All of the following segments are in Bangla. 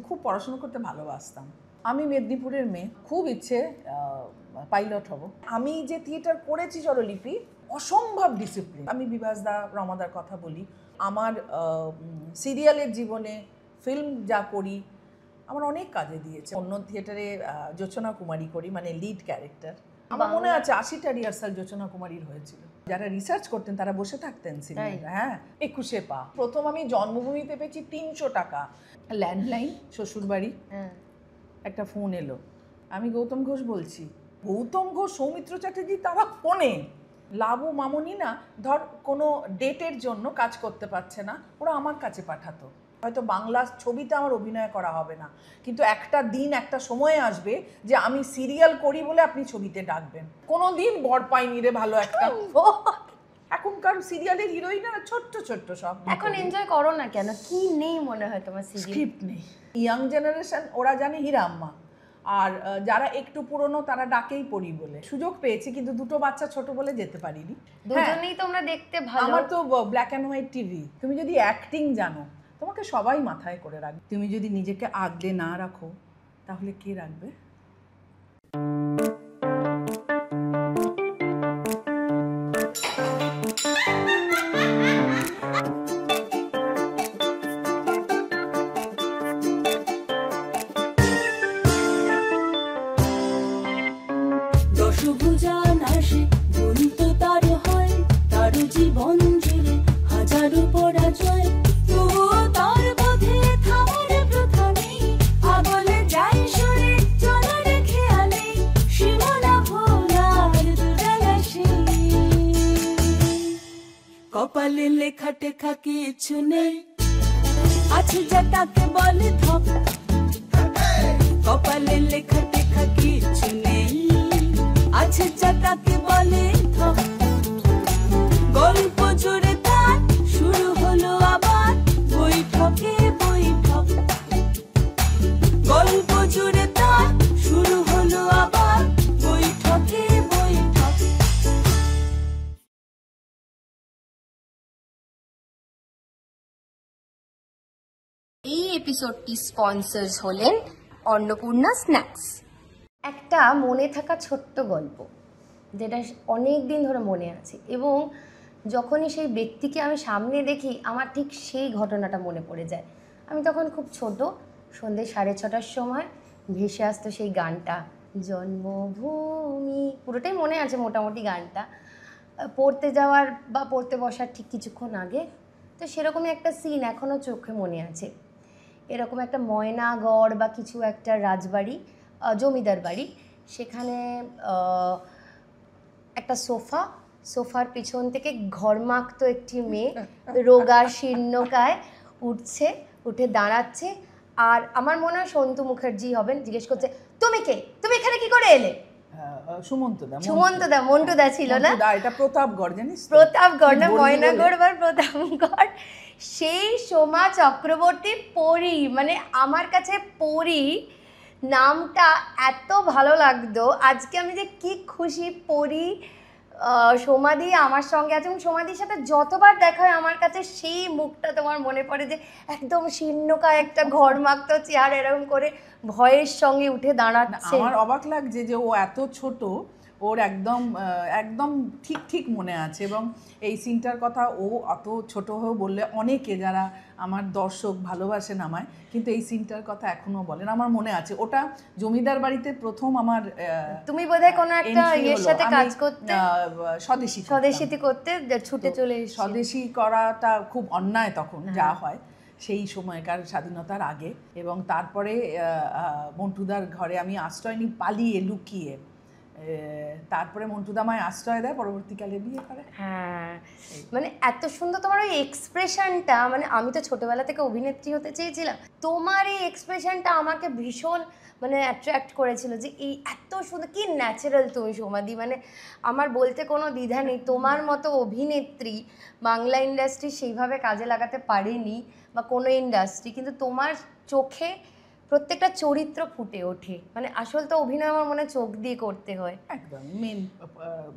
খুব পড়াশোনা করতে ভালোবাসতাম। আমি মেদিনীপুরের মেয়ে, খুব ইচ্ছে পাইলট হব। আমি যে থিয়েটার করেছি স্বরলিপি, অসম্ভব ডিসিপ্লিন। আমি বিভাসদা রমাদার কথা বলি, আমার সিরিয়ালের জীবনে ফিল্ম যা করি আমার অনেক কাজে দিয়েছে। অন্য থিয়েটারে জোছনা কুমারী করি, মানে লিড ক্যারেক্টার। আমার মনে আছে 80টা রিহার্সাল জোছনা কুমারীর হয়েছিল। যারা রিসার্চ করতেন তারা বসে থাকতেন সিনেমাটা। হ্যাঁ, 21 পা। প্রথম আমি জন্মভূমিতে পেয়েছি 300 টাকা। ল্যান্ডলাইন, শ্বশুরবাড়ি, একটা ফোন এলো, আমি গৌতম ঘোষ বলছি। গৌতম ঘোষ, সৌমিত্র চ্যাটার্জি, তারা ফোনে। লাবু মামনি না, ধর কোনো ডেটের জন্য কাজ করতে পারছে না, ওরা আমার কাছে পাঠাতো। হয়তো বাংলা ছবিতে আমার অভিনয় করা হবে না, কিন্তু একটা দিন একটা সময় আসবে যে আমি সিরিয়াল করি বলে আপনি ছবিতে ডাকবেন। কোনো দিন বর পাইনি রে ভালো একটা। এখনকার সিরিয়ালের হিরোইনরা ছোট্ট ছোট্ট সব। এখন এনজয় করো না কেন? কি নেই মনে হয় তোমার সিরিয়াল? স্ক্রিপ্ট নেই। ইয়াং জেনারেশন ওরা জানে হীরা আম্মা, আর যারা একটু পুরনো তারা ডাকেই পড়ি বলে। সুযোগ পেয়েছি, কিন্তু দুটো বাচ্চা ছোট বলে যেতে পারিনি। দুজনেই তোমরা দেখতে ভালো। আমার তো ব্ল্যাক অ্যান্ড হোয়াইট টিভি। তুমি যদি অ্যাক্টিং জানো তোমাকে সবাই মাথায় করে রাখবে। তুমি যদি নিজেকে আগলে না রাখো তাহলে কে রাখবে? দশভুজা নাশে গুরুত্ব তার হয়, তার জীবন জুড়ে হাজারো পরাজয়। তবুও তার পথে থামার প্রথা নেই, আবলে যায় সরে চলার খেয়ালে, সীমানা ভোলার দুরালা সেই। কপালে লেখা টেখা কিছু নেই, আছে যা তাকে বলে ধপ। কপালে লেখা টেখা কিছু নেই, আছে যা তাকে বলে ধপ। গল্প জুড়ে তার শুরু হলো আবার বৈঠকে বৈঠক। গল্প জুড়ে তার শুরু হলো আবার বৈঠকে বৈঠক। এই এপিসোডটি স্পন্সর্স হলেন অন্নপূর্ণা স্ন্যাক্স। একটা মনে থাকা ছোট্ট গল্প যেটা অনেক দিন ধরে মনে আছে, এবং যখনই সেই ব্যক্তিকে আমি সামনে দেখি আমার ঠিক সেই ঘটনাটা মনে পড়ে যায়। আমি তখন খুব ছোট, সন্ধ্যে 6:30টার সময় ভেসে আসতো সেই গানটা, জন্মভূমি, পুরোটাই মনে আছে মোটামুটি গানটা। পড়তে যাওয়ার বা পড়তে বসার ঠিক কিছুক্ষণ আগে, তো সেরকমই একটা সিন এখনও চোখে মনে আছে। এরকম একটা ময়নাগড় বা কিছু একটা রাজবাড়ি, জমিদার বাড়ি, সেখানে একটা সোফার পিছন থেকে ঘরমাক্ত একটি মেয়ে রোগা শীর্ণকায় উঠে দাঁড়াচ্ছে। আর আমার মনে হয় সন্তু মুখার্জি হবেন, জিজ্ঞেস করছে, তুমি কে, তুমি এখানে কি করে এলে? মন্টুদা ছিল না, এটা প্রতাপগড়, জানিস? প্রতাপগড় না, ময়নাগড় বা প্রতাপগড়। সেই সোমা চক্রবর্তী পরী, মানে আমার কাছে পরী নামটা এত ভালো লাগতো। আজকে আমি যে কি খুশি, পরী সোমাদি আমার সঙ্গে আছে, এবং সোমাদির সাথে যতবার দেখা হয় আমার কাছে সেই মুখটা তোমার মনে পড়ে, যে একদম শীর্ণকায় একটা ঘরমাক্ত চেয়ার এরকম করে ভয়ের সঙ্গে উঠে দাঁড়াচ্ছে। আমার অবাক লাগছে যে ও এত ছোট, ওর একদম ঠিক মনে আছে। এবং এই সিনটার কথা ও অত ছোট হয়ে বললে অনেকে যারা আমার দর্শক ভালোবাসেন আমায়, কিন্তু এই সিনটার কথা এখনো বলেন। আমার মনে আছে ওটা জমিদার বাড়িতে প্রথম আমার, তুমি বোধহয় কোনো একটা ইয়ের সাথে কাজ করতে, স্বদেশীতে করতে ছুটে চলে এসেছি। স্বদেশী করাটা খুব অন্যায় তখন যা হয়, সেই সময়কার স্বাধীনতার আগে। এবং তারপরে মন্টুদার ঘরে আমি আশ্রয় নিই, পালিয়ে লুকিয়ে। তারপরে মন্টুদা আমায় আশ্রয় দেয়, পরবর্তীকালে বিয়ে করে। হ্যাঁ, মানে এত সুন্দর তোমার ওই এক্সপ্রেশনটা, মানে আমি তো ছোটবেলা থেকে অভিনেত্রী হতে চেয়েছিলাম, তোমার এই এক্সপ্রেশনটা আমাকে ভীষণ মানে অ্যাট্রাক্ট করেছিল, যে এই এত সুন্দর, কি ন্যাচারাল তুমি সোমাদি। মানে আমার বলতে কোনো দ্বিধা নেই, তোমার মতো অভিনেত্রী বাংলা ইন্ডাস্ট্রি সেইভাবে কাজে লাগাতে পারেনি, বা কোনো ইন্ডাস্ট্রি, কিন্তু তোমার চোখে প্রত্যেকটা চরিত্র ফুটে ওঠে, মানে আসল তো অভিনয় আমার মনে হয় চোখ দিয়ে করতে হয়। একদম মেন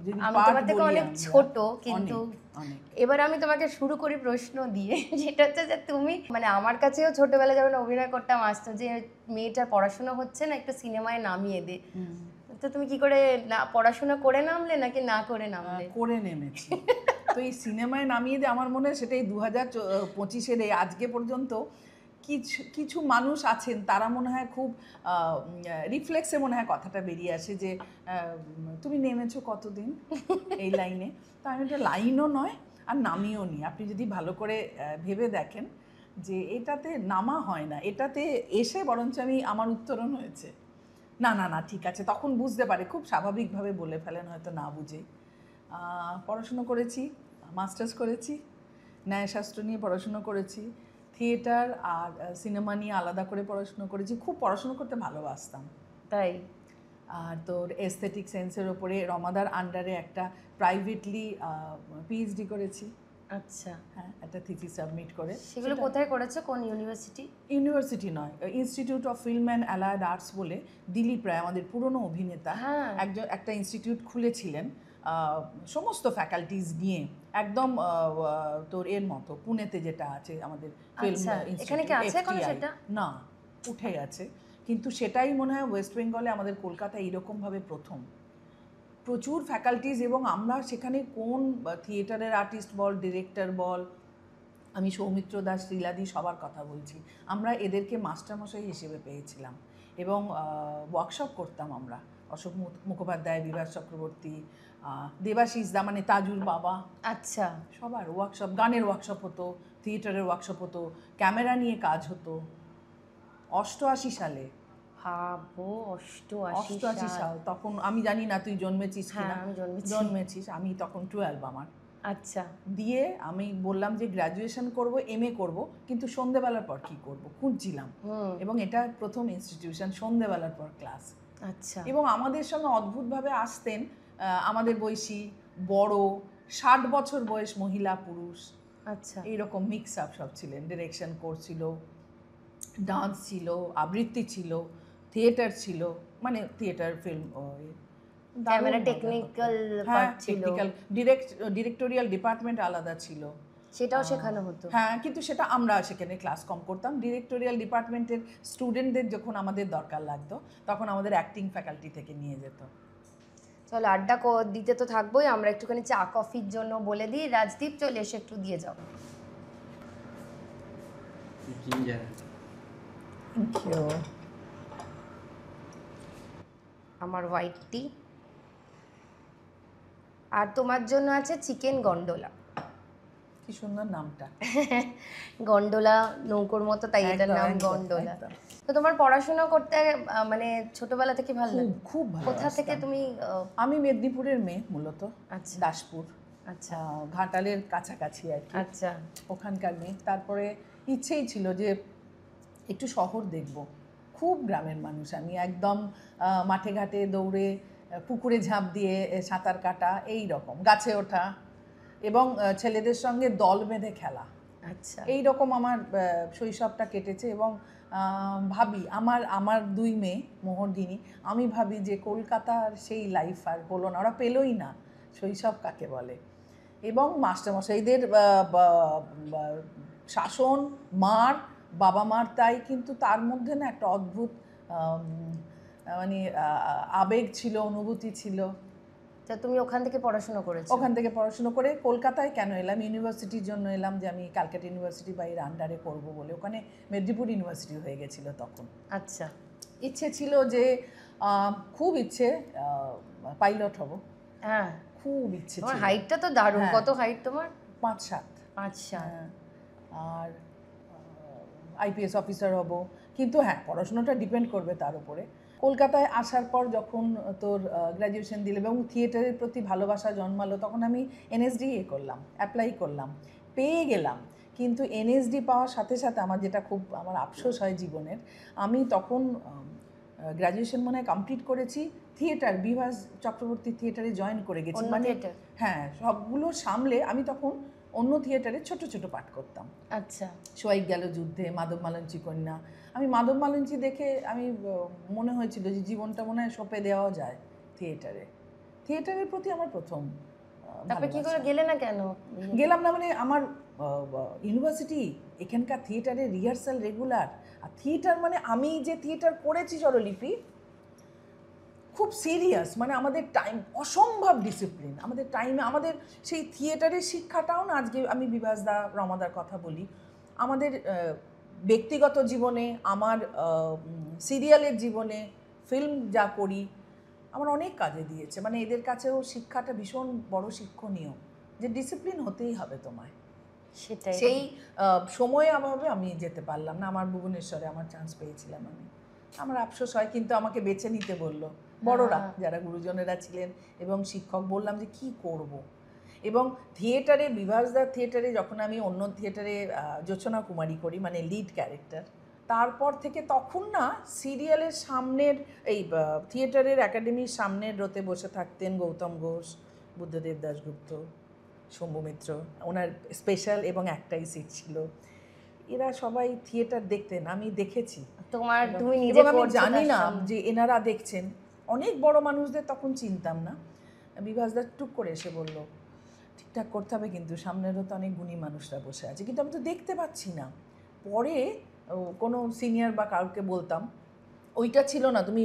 যদি আমি part তোমার থেকে বলি অনেক আমরা, ছোট, কিন্তু অনেক এবার আমি তোমাকে শুরু করি প্রশ্ন দিয়ে, যেটা হচ্ছে যে তুমি মানে আমার কাছেও ছোটবেলায় যখন অভিনয় করতাম আসতো যে মেয়েটার পড়াশোনা হচ্ছে না, একটু সিনেমায় নামিয়ে দে। তো তুমি কি করে না পড়াশোনা করে নামলে নাকি না করে নামলে? করে নেমেছি। তো এই সিনেমায় নামিয়ে দিয়ে আমার মনে হয় সেটাই 2025-এর এই আজকে পর্যন্ত কিছু কিছু মানুষ আছেন তারা মনে হয় খুব রিফ্লেক্সে মনে হয় কথাটা বেরিয়ে আসে যে তুমি নেমেছো কতদিন এই লাইনে। তো আমি এটা লাইনও নয় আর নামিও নি। আপনি যদি ভালো করে ভেবে দেখেন যে এটাতে নামা হয় না, এটাতে এসে বরঞ্চ আমার উত্তরণ হয়েছে। না না না ঠিক আছে, তখন বুঝতে পারে, খুব স্বাভাবিকভাবে বলে ফেলেন হয়তো না বুঝে। পড়াশুনো করেছি, মাস্টার্স করেছি, ন্যায়শাস্ত্র নিয়ে পড়াশুনো করেছি, থিয়েটার আর সিনেমা নিয়ে আলাদা করে পড়াশুনো করেছি। খুব পড়াশুনো করতে ভালোবাসতাম। তাই? আর তোর এস্থেটিক সেন্সের ওপরে রমাদার আন্ডারে একটা প্রাইভেটলি পিএইচডি করেছি। আচ্ছা, হ্যাঁ, একটা থিসিস সাবমিট করে। সেগুলো কোথায় করেছো, কোন ইউনিভার্সিটি? ইউনিভার্সিটি নয়, institute of film and allied arts বলে দিলীপ রায় আমাদের পুরনো অভিনেতা একটা ইনস্টিটিউট খুলেছিলেন সমস্ত ফ্যাকাল্টিজ নিয়ে, একদম তোর এর মতো পুনেতে যেটা আছে আমাদের ফিল্ম ইনস্টিটিউট, না উঠে গেছে, কিন্তু সেটাই মনে হয় ওয়েস্ট বেঙ্গলে আমাদের কলকাতায় এইরকমভাবে প্রথম। প্রচুর ফ্যাকাল্টিজ, এবং আমরা সেখানে কোন থিয়েটারের আর্টিস্ট বল, ডিরেক্টর বল, আমি সৌমিত্র দাস, লীলাদি সবার কথা বলছি, আমরা এদেরকে মাস্টারমশাই হিসেবে পেয়েছিলাম এবং ওয়ার্কশপ করতাম আমরা। অশোক মুখোপাধ্যায়, বিভাস চক্রবর্তী, দেবাশিস দা মানে তাজুর বাবা, আচ্ছা, সবার ওয়ার্কশপ, গানের ওয়ার্কশপ হতো, থিয়েটারের ওয়ার্কশপ হতো, ক্যামেরা নিয়ে কাজ হতো। 88 সালে, ভাবো 88 সাল, তখন আমি জানি না তুই জন্মেছিস কিনা। আমি জন্মেছিস, আমি তখন 12 আমার। আচ্ছা, দিয়ে আমি বললাম যে গ্র্যাজুয়েশন করব, এমএ করব, কিন্তু সন্ধেবেলার পর কি করব খুঁজছিলাম, এবং এটা প্রথম ইনস্টিটিউশন সন্ধেবেলার পর ক্লাস। আচ্ছা, এবং আমাদের সঙ্গে অদ্ভুতভাবে আসতেন আমাদের বয়সী বড় 60 বছর বয়স মহিলা পুরুষ, আচ্ছা, এইরকম মিক্স আপ সব ছিলেন। ডিরেকশন কোর্স ছিল, ডান্স ছিল, আবৃত্তি ছিল, থিয়েটার ছিল, মানে theatre film, camera technical part ছিল, ডিরেক্টোরিয়াল ডিপার্টমেন্ট আলাদা ছিল, সেটাও শেখানো হতো। হ্যাঁ, কিন্তু সেটা আমরা সেখানে ক্লাস কম করতাম। ডিরেক্টোরিয়াল ডিপার্টমেন্টের স্টুডেন্টদের যখন আমাদের দরকার লাগতো তখন আমাদের অ্যাক্টিং ফ্যাকাল্টি থেকে নিয়ে যেত। চলো আড্ডা দিতে তো থাকবোই, আমরা একটুখানি চা কফির জন্য বলে দিই। রাজদীপ চলে এসে একটু দিয়ে যাও। Thank you. আমার হোয়াইট টি, আর তোমার জন্য আছে চিকেন গন্ডোলা। কি সুন্দর নামটা, গন্ডোলা নৌকোর মতো, তাই এটার নাম গন্ডোলা। তো তোমার পড়াশোনা করতে মানে ছোটবেলা থেকে ভালো লাগে? খুব ভালো। কোথা থেকে তুমি? আমি মেদিনীপুরের মেয়ে মূলত, আচ্ছা, দাসপুর, আচ্ছা, ঘাটালের কাছাকাছি আর কি, আচ্ছা, ওখানকার মেয়ে। তারপরে ইচ্ছেই ছিল যে একটু শহর দেখব। খুব গ্রামের মানুষ আমি, একদম মাঠে ঘাটে দৌড়ে, পুকুরে ঝাঁপ দিয়ে সাঁতার কাটা, এই রকম, গাছে ওঠা, এবং ছেলেদের সঙ্গে দল বেঁধে খেলা, আচ্ছা, এই রকম আমার শৈশবটা কেটেছে। এবং ভাবি আমার 2 মেয়ে মোহরগিনী, আমি ভাবি যে কলকাতার সেই লাইফ আর হলো না, ওরা পেলোই না শৈশব কাকে বলে। এবং মাস্টারমশাইদের শাসন, মার, বাবা মার তাই, কিন্তু তার মধ্যে না একটা অদ্ভুত মানে আবেগ ছিল, অনুভূতি ছিল। তা তুমি ওখান থেকে পড়াশোনা করেছো? ওখান থেকে পড়াশোনা করে কলকাতায় কেন এলাম, ইউনিভার্সিটির জন্য এলাম, যে আমি ক্যালকাটা ইউনিভার্সিটি বা এর আন্ডারে করবো বলে। ওখানে মেদিনীপুর ইউনিভার্সিটি হয়ে গেছিলো তখন। আচ্ছা, ইচ্ছে ছিল যে খুব ইচ্ছে পাইলট হব, হ্যাঁ, খুব ইচ্ছে ছিল। তোমার হাইটটা তো দারুণ। কত হাইট তোমার? 5'7". 5'7"। আর আইপিএস অফিসার হব, কিন্তু হ্যাঁ পড়াশোনাটা ডিপেন্ড করবে তার উপরে। কলকাতায় আসার পর যখন তোর গ্র্যাজুয়েশন দিলে এবং থিয়েটারের প্রতি ভালোবাসা জন্মালো, তখন আমি এনএসডি অ্যাপ্লাই করলাম, পেয়ে গেলাম। কিন্তু এনএসডি পাওয়ার সাথে সাথে আমার যেটা খুব আমার আফসোস হয় জীবনের, আমি তখন গ্র্যাজুয়েশন মনে হয় কমপ্লিট করেছি, থিয়েটার বিভাস চক্রবর্তী থিয়েটারে জয়েন করে গেছি, মানে হ্যাঁ সবগুলো সামলে আমি তখন অন্য থিয়েটারে ছোট ছোট পাঠ করতাম। আচ্ছা, সোয়াইক গেল যুদ্ধে, মাধব মালঞ্চি কন্যা। আমি মাধব মালঞ্চি দেখে আমি মনে হয়েছিল যে জীবনটা মনে হয় সঁপে দেওয়াও যায় থিয়েটারের প্রতি আমার প্রথম তারপরে কি করে গেলে না কেন? গেলাম না, মানে আমার ইউনিভার্সিটি এখানকার থিয়েটারে রিহার্সাল রেগুলার। আর থিয়েটার মানে আমি যে থিয়েটার করেছি স্বরলিপি, খুব সিরিয়াস, মানে আমাদের টাইম অসম্ভব ডিসিপ্লিন, আমাদের টাইমে আমাদের সেই থিয়েটারের শিক্ষাটাও না। আজকে আমি বিভাসদা রমাদার কথা বলি, আমাদের ব্যক্তিগত জীবনে, আমার সিরিয়ালের জীবনে, ফিল্ম যা করি, আমার অনেক কাজে দিয়েছে। মানে এদের কাছেও শিক্ষাটা ভীষণ বড় শিক্ষণীয়, যে ডিসিপ্লিন হতেই হবে তোমায়। সেটাই, সেই সময়ে অভাবে আমি যেতে পারলাম না। আমার ভুবনেশ্বরে আমার চান্স পেয়েছিলাম আমি, আমার আফসোস হয়, কিন্তু আমাকে বেছে নিতে বললো বড়রা, যারা গুরুজনেরা ছিলেন এবং শিক্ষক। বললাম যে কি করব। এবং থিয়েটারে, বিভাসদার থিয়েটারে যখন আমি অন্য থিয়েটারে জোছনা কুমারী করি, মানে লিড ক্যারেক্টার, তারপর থেকে তখন না সিরিয়ালের সামনের এই থিয়েটারের একাডেমির সামনের রোতে বসে থাকতেন গৌতম ঘোষ, বুদ্ধদেব দাশগুপ্ত, শম্ভু মিত্র, ওনার স্পেশাল এবং একটাই সিট ছিল। এরা সবাই থিয়েটার দেখতেন, আমি দেখেছি। তোমার তুমি নিজে এবং আমি জানি না যে এনারা দেখছেন। অনেক বড় মানুষদের তখন চিনতাম না। বিভাসদা টুক করে এসে বলল, ঠিকঠাক করতে হবে কিন্তু, সামনেরও তো অনেক গুণী মানুষরা বসে আছে, কিন্তু আমি তো দেখতে পাচ্ছি না। পরে কোনো সিনিয়র বা কাউকে বলতাম, ওইটা ছিল না, তুমি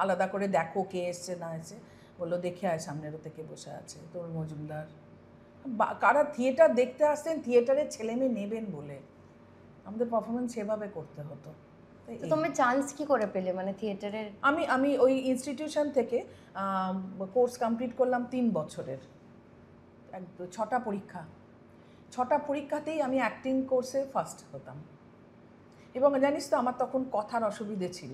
আলাদা করে দেখো কে এসছে না এসছে। বললো দেখে আয় সামনেরও থেকে বসে আছে তরুণ মজুমদার। কারা থিয়েটার দেখতে আসতেন থিয়েটারের ছেলে মেয়ে নেবেন বলে, আমাদের পারফরমেন্স সেভাবে করতে হতো। তুমি চান্স কি করে পেলে মানে থিয়েটারের? আমি ওই ইনস্টিটিউশন থেকে কোর্স কমপ্লিট করলাম 3 বছরের, 6টা পরীক্ষা। 6টা পরীক্ষাতেই আমি অ্যাক্টিং কোর্সে ফার্স্ট হতাম। এবং জানিস তো আমার তখন কথার অসুবিধে ছিল,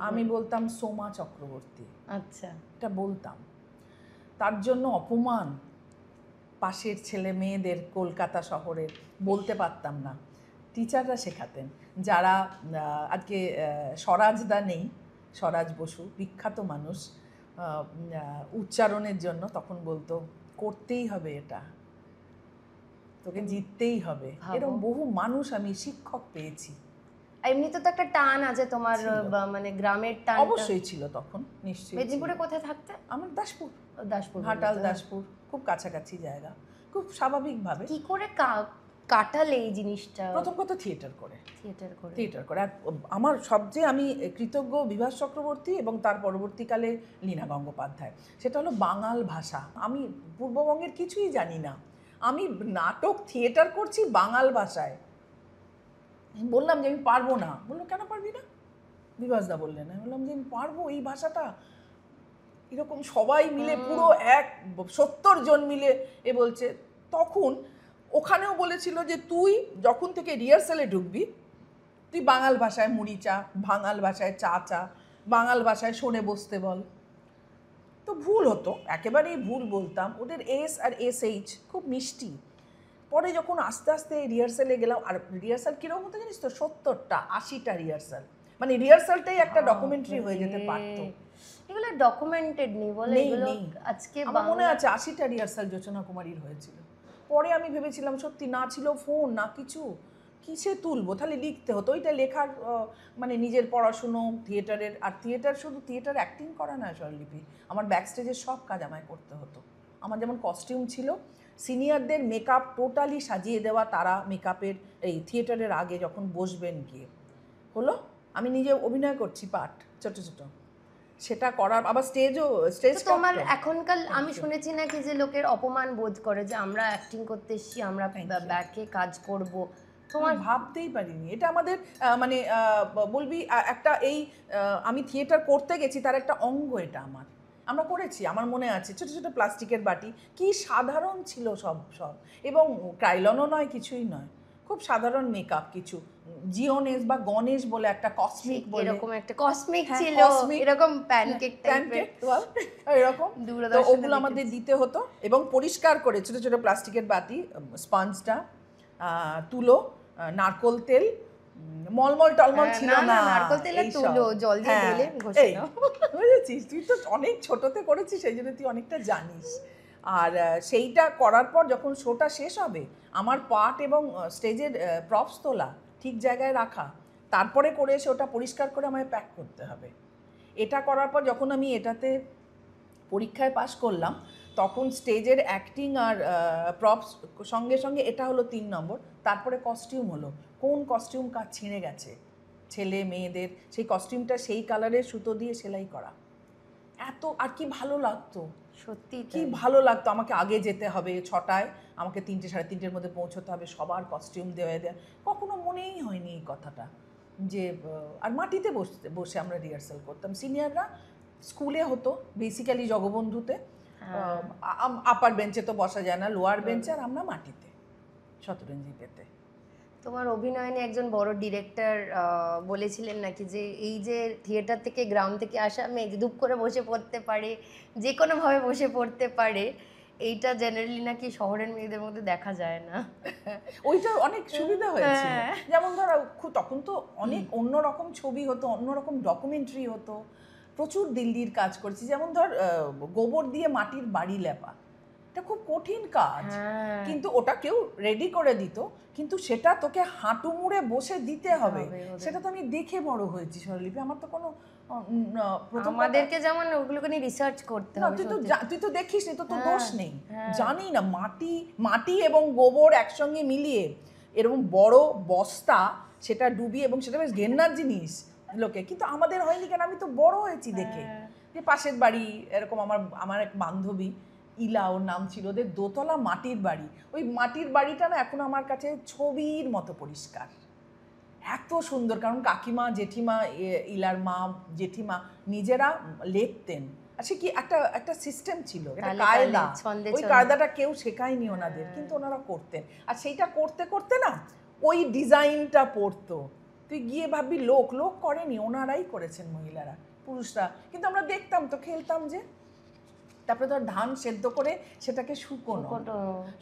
আমি বলতাম সোমা চক্রবর্তী। আচ্ছা, এটা বলতাম, তার জন্য অপমান পাশের ছেলে মেয়েদের, কলকাতা শহরের, বলতে পারতাম না। টিচাররা শেখাতেন, যারা আজকে স্বরাজদা নেই, স্বরাজ বসু বিখ্যাত মানুষ, উচ্চারণের জন্য তখন বলতো করতেই হবে, এটা তোকে জিততেই হবে। এরকম বহু মানুষ আমি শিক্ষক পেয়েছি। এমনিতে তো একটা টান আছে তোমার, মানে গ্রামের টান অবশ্যই ছিল তখন, নিশ্চয়ই। মেদিনীপুরে কোথায় থাকতে? আমার দাসপুর, দাসপুর, ঘাটাল দাসপুর, খুব কাছাকাছি জায়গা। খুব স্বাভাবিকভাবে কি করে কাটালে এই জিনিসটা? প্রথম কথা থিয়েটার করে। আর আমার সবচেয়ে আমি কৃতজ্ঞ বিভাস চক্রবর্তী এবং তার পরবর্তীকালে লীনা গঙ্গোপাধ্যায়। সেটা হলো বাঙাল ভাষা। আমি পূর্ববঙ্গের কিছুই জানি না, আমি নাটক থিয়েটার করছি বাঙাল ভাষায়। বললাম যে আমি পারবো না। বললো কেন পারবি না? বিভাসদা বললেন। আমি বললাম যে আমি পারবো এই ভাষাটা। এরকম সবাই মিলে পুরো 70 জন মিলে বলছে। তখন ওখানেও বলেছিল যে তুই যখন থেকে রিহার্সালে ঢুকবি, তুই বাঙাল ভাষায় মুড়ি চা, বাঙাল ভাষায় চা চা, বাঙাল ভাষায় শোনে বসতে বল। তো ভুল হতো, একেবারেই ভুল বলতাম। ওদের এস আর SH খুব মিষ্টি। পরে যখন আস্তে আস্তে রিহার্সালে গেলাম, আর রিহার্সাল কীরকম হতো জানিস তো, 70টা 80টা রিহার্সাল, মানে রিহার্সালটাই একটা ডকুমেন্টারি হয়ে যেতে পারতো। এগুলো ডকুমেন্টেড নেই বলে, এগুলো আজকে আমার মনে আছে 80টা রিহার্সাল জোছনা কুমারীর হয়েছিল। পরে আমি ভেবেছিলাম সত্যি, না ছিল ফোন না কিছু, কিসে তুলবো, তাহলে লিখতে হতো। ওইটা লেখার মানে নিজের পড়াশুনো, থিয়েটারের, আর থিয়েটার শুধু থিয়েটার অ্যাক্টিং করা নয় স্বরলিপি, আমার ব্যাকস্টেজের সব কাজ আমায় করতে হতো। আমার যেমন কস্টিউম ছিল, সিনিয়রদের মেকআপ টোটালি সাজিয়ে দেওয়া, তারা মেকআপের এই থিয়েটারের আগে যখন বসবেন গিয়ে হলো, আমি নিজে অভিনয় করছি পাঠ ছোট ছোট, সেটা করার আবার স্টেজ তোমার এখনকার আমি শুনেছি নাকি যে লোকের অপমান বোধ করে যে আমরা অ্যাক্টিং করতে এসেছি, আমরা ব্যাকে কাজ করব। তোমার ভাবতেই পারিনি এটা আমাদের মানে বলবি একটা এই আমি থিয়েটার করতে গেছি তার একটা অঙ্গ এটা আমরা করেছি। আমার মনে আছে ছোট ছোট প্লাস্টিকের বাটি, কি সাধারণ ছিল সব এবং ক্রাইলনও নয়, কিছুই নয়, খুব সাধারণ মেকআপ। কিছু জিওনেস বা গণেশ বলে একটা কসমিক বলে, এরকম একটা কসমিক ছিল, এরকম প্যানকেক টাইপের এরকম, তো ওগুলো আমাদের দিতে হতো। এবং পরিষ্কার করে ছোট ছোট প্লাস্টিকের বাটি, স্পঞ্জটা, তুলো, নারকোল তেল, মলমল টলমল ছিল না, নারকোল তেলে তুলো জল দিয়ে ঢেলে ঘষে নাও। বুঝেছিস, তুই তো অনেক ছোটতে করেছিস, সেই জন্য তুই অনেকটা জানিস। আর সেইটা করার পর যখন শোটা শেষ হবে আমার পার্ট এবং স্টেজের প্রপস তোলা ঠিক জায়গায় রাখা, তারপরে করে এসে ওটা পরিষ্কার করে আমায় প্যাক করতে হবে। এটা করার পর যখন আমি এটাতে পরীক্ষায় পাশ করলাম তখন স্টেজের অ্যাক্টিং আর প্রপস সঙ্গে সঙ্গে এটা হলো 3 নম্বর। তারপরে কস্টিউম হলো, কোন কস্টিউম কাজ ছিঁড়ে গেছে ছেলে মেয়েদের, সেই কস্টিউমটা সেই কালারের সুতো দিয়ে সেলাই করা। এত আর কি ভালো লাগতো, সত্যি কি ভালো লাগতো। আমাকে আগে যেতে হবে 6টায়, আমাকে 3টে সাড়ে 3টের মধ্যে পৌঁছতে হবে, সবার কস্টিউম দেওয়া। কখনো মনেই হয়নি এই কথাটা যে আর মাটিতে বসে আমরা রিহার্সাল করতাম। সিনিয়ররা স্কুলে হতো বেসিক্যালি জগবন্ধুতে, আপার বেঞ্চে তো বসা যায় না, লোয়ার বেঞ্চে, আর আমরা মাটিতে শতরঞ্জি পেতে। তোমার অভিনয় নিয়ে একজন বড় ডিরেক্টর বলেছিলেন নাকি যে এই যে থিয়েটার থেকে গ্রাউন্ড থেকে আসা মেয়ে যে ধূপ করে বসে পড়তে পারে, যে কোনোভাবে বসে পড়তে পারে, এইটা জেনারেলি নাকি শহরের মেয়েদের মধ্যে দেখা যায় না। ওইটা অনেক সুবিধা হয়েছে। যেমন ধরো তখন তো অনেক অন্যরকম ছবি হতো, অন্যরকম ডকুমেন্টারি হতো, প্রচুর দিল্লির কাজ করেছি। যেমন ধর গোবর দিয়ে মাটির বাড়ি লেপা, এটা খুব কঠিন কাজ, কিন্তু ওটা কেউ রেডি করে দিত, কিন্তু সেটা তোকে হাঁটু মুড়ে বসে দিতে হবে। সেটা তো আমি দেখে বড় হয়েছি স্বরলিপি। আমার তো কোনো আমাদেরকে যেমন ওগুলোকে নিয়ে রিসার্চ করতে হবে। তুই তো দেখিস নি, তো দোষ নেই, জানি না। মাটি এবং গোবর একসঙ্গে মিলিয়ে এরকম বড় বস্তা সেটা ডুবিয়ে, এবং সেটা বেশ ঘেন্নার জিনিস লোকে, কিন্তু আমাদের হয়নি কেন? আমি তো বড় হয়েছি দেখে। যে পাশের বাড়ি এরকম আমার এক বান্ধবী ইলা, ওর নাম ছিল, ওদের দোতলা মাটির বাড়ি। ওই মাটির বাড়িটা না এখন আমার কাছে ছবির মতো পরিষ্কার, এত সুন্দর। কারণ কাকিমা, জেঠিমা, ইলার মা, জেঠিমা নিজেরা লেপতেন। আচ্ছা কি একটা সিস্টেম ছিল, একটা কায়দা, ওই কায়দাটা কেউ শেখায়নি ওনাদের, কিন্তু ওনারা করতেন। আর সেইটা করতে করতে না ওই ডিজাইনটা পড়তো। তুই গিয়ে ভাববি লোক করেনি, ওনারাই করেছেন মহিলারা, পুরুষরা। কিন্তু আমরা দেখতাম তো, খেলতাম যে। তারপরে ধর ধান সেদ্ধ করে সেটাকে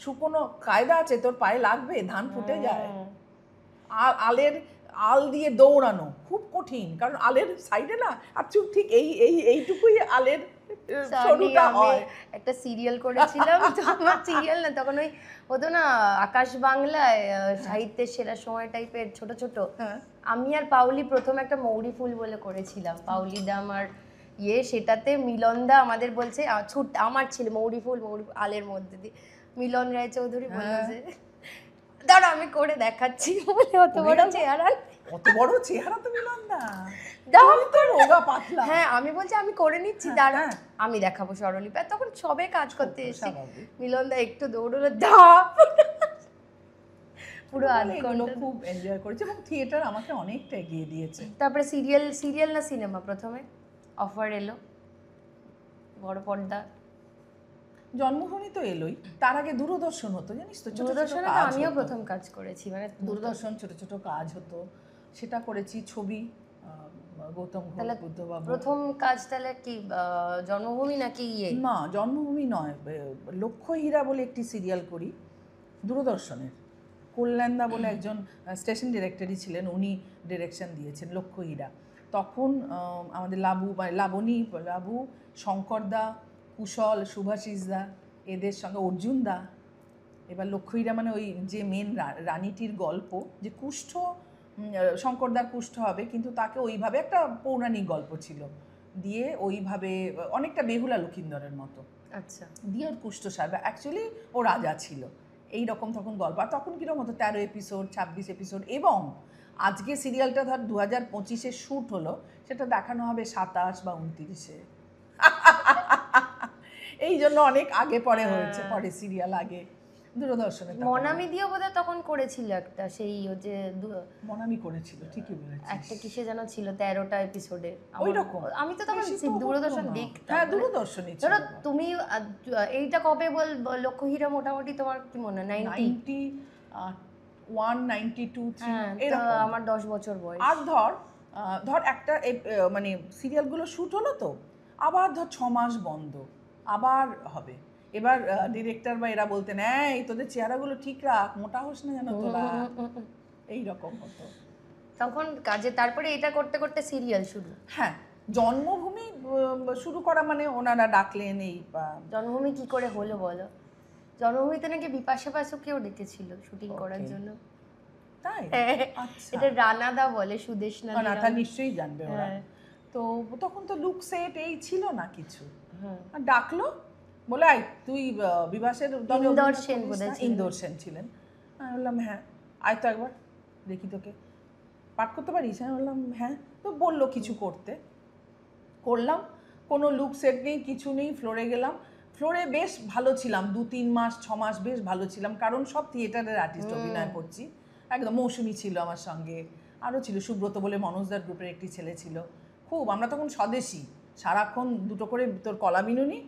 শুকোনো কায়দা আছে, তোর পায়ে লাগবে, ধান ফুটে যায়। আল দিয়ে দৌড়ানো খুব কঠিন, কারণ আলের সাইডে না আর চুপ ঠিক এইটুকুই আলের সরুটা হয়। একটা সিরিয়াল করেছিলাম, তো আমার সিরিয়াল না তখন ওই হতো না আকাশ বাংলায় সাহিত্যের সেরা সময় টাইপের ছোট ছোট। আমি আর পাউলি প্রথম একটা মৌরি ফুল বলে করেছিলাম, পাউলিদা আমার সেটাতে মিলনদা আমাদের বলছে আমার ছিল মৌরি ফুল আলের মধ্যে দিয়ে, মিলন রায়চৌধুরী বললো যে দাঁড়া আমি করে দেখাচ্ছি, অত বড় চেহারা তো মিলনদা, হ্যাঁ আমি বলছি আমি করে নিচ্ছি, দাঁড়া আমি দেখাবো স্বরলিপি। তখন সবে কাজ করতে এসেছি, মিলনদা একটু দৌড়লো, ধাপ পুরো আধ ঘন্টা খুব এনজয় করেছে, এবং থিয়েটার আমাকে অনেকটা এগিয়ে দিয়েছে। তারপরে সিরিয়াল না সিনেমা প্রথমে অফার এলো বড় পর্দা? জন্মভূমি তো এলোই, তার আগে দূরদর্শন হতো, জানিস তো, দূরদর্শনে আমিও প্রথম কাজ করেছি, মানে দূরদর্শন ছোট ছোট কাজ হতো, সেটা করেছি। ছবি গৌতম ঘোষ, বুদ্ধবাবু। প্রথম কাজ তাহলে কি জন্মভূমি নাকি না, জন্মভূমি নয়, লক্ষ্যহীরা বলে একটি সিরিয়াল করি দূরদর্শনের। কল্যাণদা বলে একজন স্টেশন ডিরেক্টরই ছিলেন, উনি ডিরেকশন দিয়েছেন লক্ষ্যহীরা। তখন আমাদের লাবু, শঙ্করদা, কুশল, সুভাষিসদা, এদের সঙ্গে অর্জুনদা। এবার লক্ষ্যহীরা মানে ওই যে মেন রানীটির গল্প, যে কুষ্ঠ, শঙ্করদার কুষ্ঠ হবে, কিন্তু তাকে ওইভাবে একটা পৌরাণিক গল্প ছিল দিয়ে, ওইভাবে অনেকটা বেহুলা লক্ষিন্দরের মতো। আচ্ছা, দিয়ে ওর কুষ্ঠ সাহেব অ্যাকচুয়ালি ও রাজা ছিল, এই রকম তখন গল্প। আর তখন কিরকম হতো 13 এপিসোড, 26 এপিসোড, এবং আজকে সিরিয়ালটা ধর 2025-এ শ্যুট হলো, সেটা দেখানো হবে 27 বা 29-এ। এই জন্য অনেক আগে পরে হয়েছে, পরে সিরিয়াল আগে দূরদর্শনে। মনামি দিয়েও বোধহয় তখন করেছিল একটা, সেই যে মনামি করেছিল, ঠিকই বলেছিস। একটা কিসে যেন ছিল 13টা এপিসোডে ওইরকম। আমি তো তখন দূরদর্শন দেখতাম। হ্যাঁ, দূরদর্শনই ছিল। ধরো তুমি এইটা কবে লক্ষ্যহীরা মোটামুটি তোমার কি মনে হয় 91, 92, 3 এরকম। আমার 10 বছর বয়স। আর ধর একটা মানে সিরিয়ালগুলো শ্যুট হলো তো, আবার ধর 6 মাস বন্ধ, আবার হবে। এবার ডিরেক্টর বা এরা বলতেন, এই তোদের চেহারাগুলো ঠিক রাখ, মোটা হোস না যেন তোরা, এইরকম হতো তখন কাজে। তারপরে এটা করতে করতে সিরিয়াল শুরু। হ্যাঁ, জন্মভূমি শুরু করা মানে ওনারা ডাকলেন এই জন্মভূমি কি করে হলো বলো? জন্মভূমিতে নাকি বিপাশা বাসুকেও ডেকেছিল শুটিং করার জন্য। তাই? আচ্ছা, এটা রানাদা বলে, সুদেশনা তা নিশ্চয়ই জানবে ওরা। তো তখন তো লুক সেট এই ছিল না কিছু, আর ডাকলো বলে আই তুই বিভাসের ইন্দোর সেন ছিলেন। আমি বললাম হ্যাঁ আয় তো একবার দেখি তোকে পাঠ করতে পারিস। আমি বললাম হ্যাঁ। তো বললো কিছু করলাম, কোনো লুক সেট নেই কিছু নেই, ফ্লোরে গেলাম। ফ্লোরে বেশ ভালো ছিলাম, 2-3 মাস 6 মাস বেশ ভালো ছিলাম, কারণ সব থিয়েটারের আর্টিস্ট অভিনয় করছি একদম। মৌসুমী ছিল আমার সঙ্গে, আরও ছিল সুব্রত বলে মনোজদার গ্রুপের একটি ছেলে ছিল। খুব আমরা তখন স্বদেশী, সারাক্ষণ 2টো করে তোর কলা বিনুনি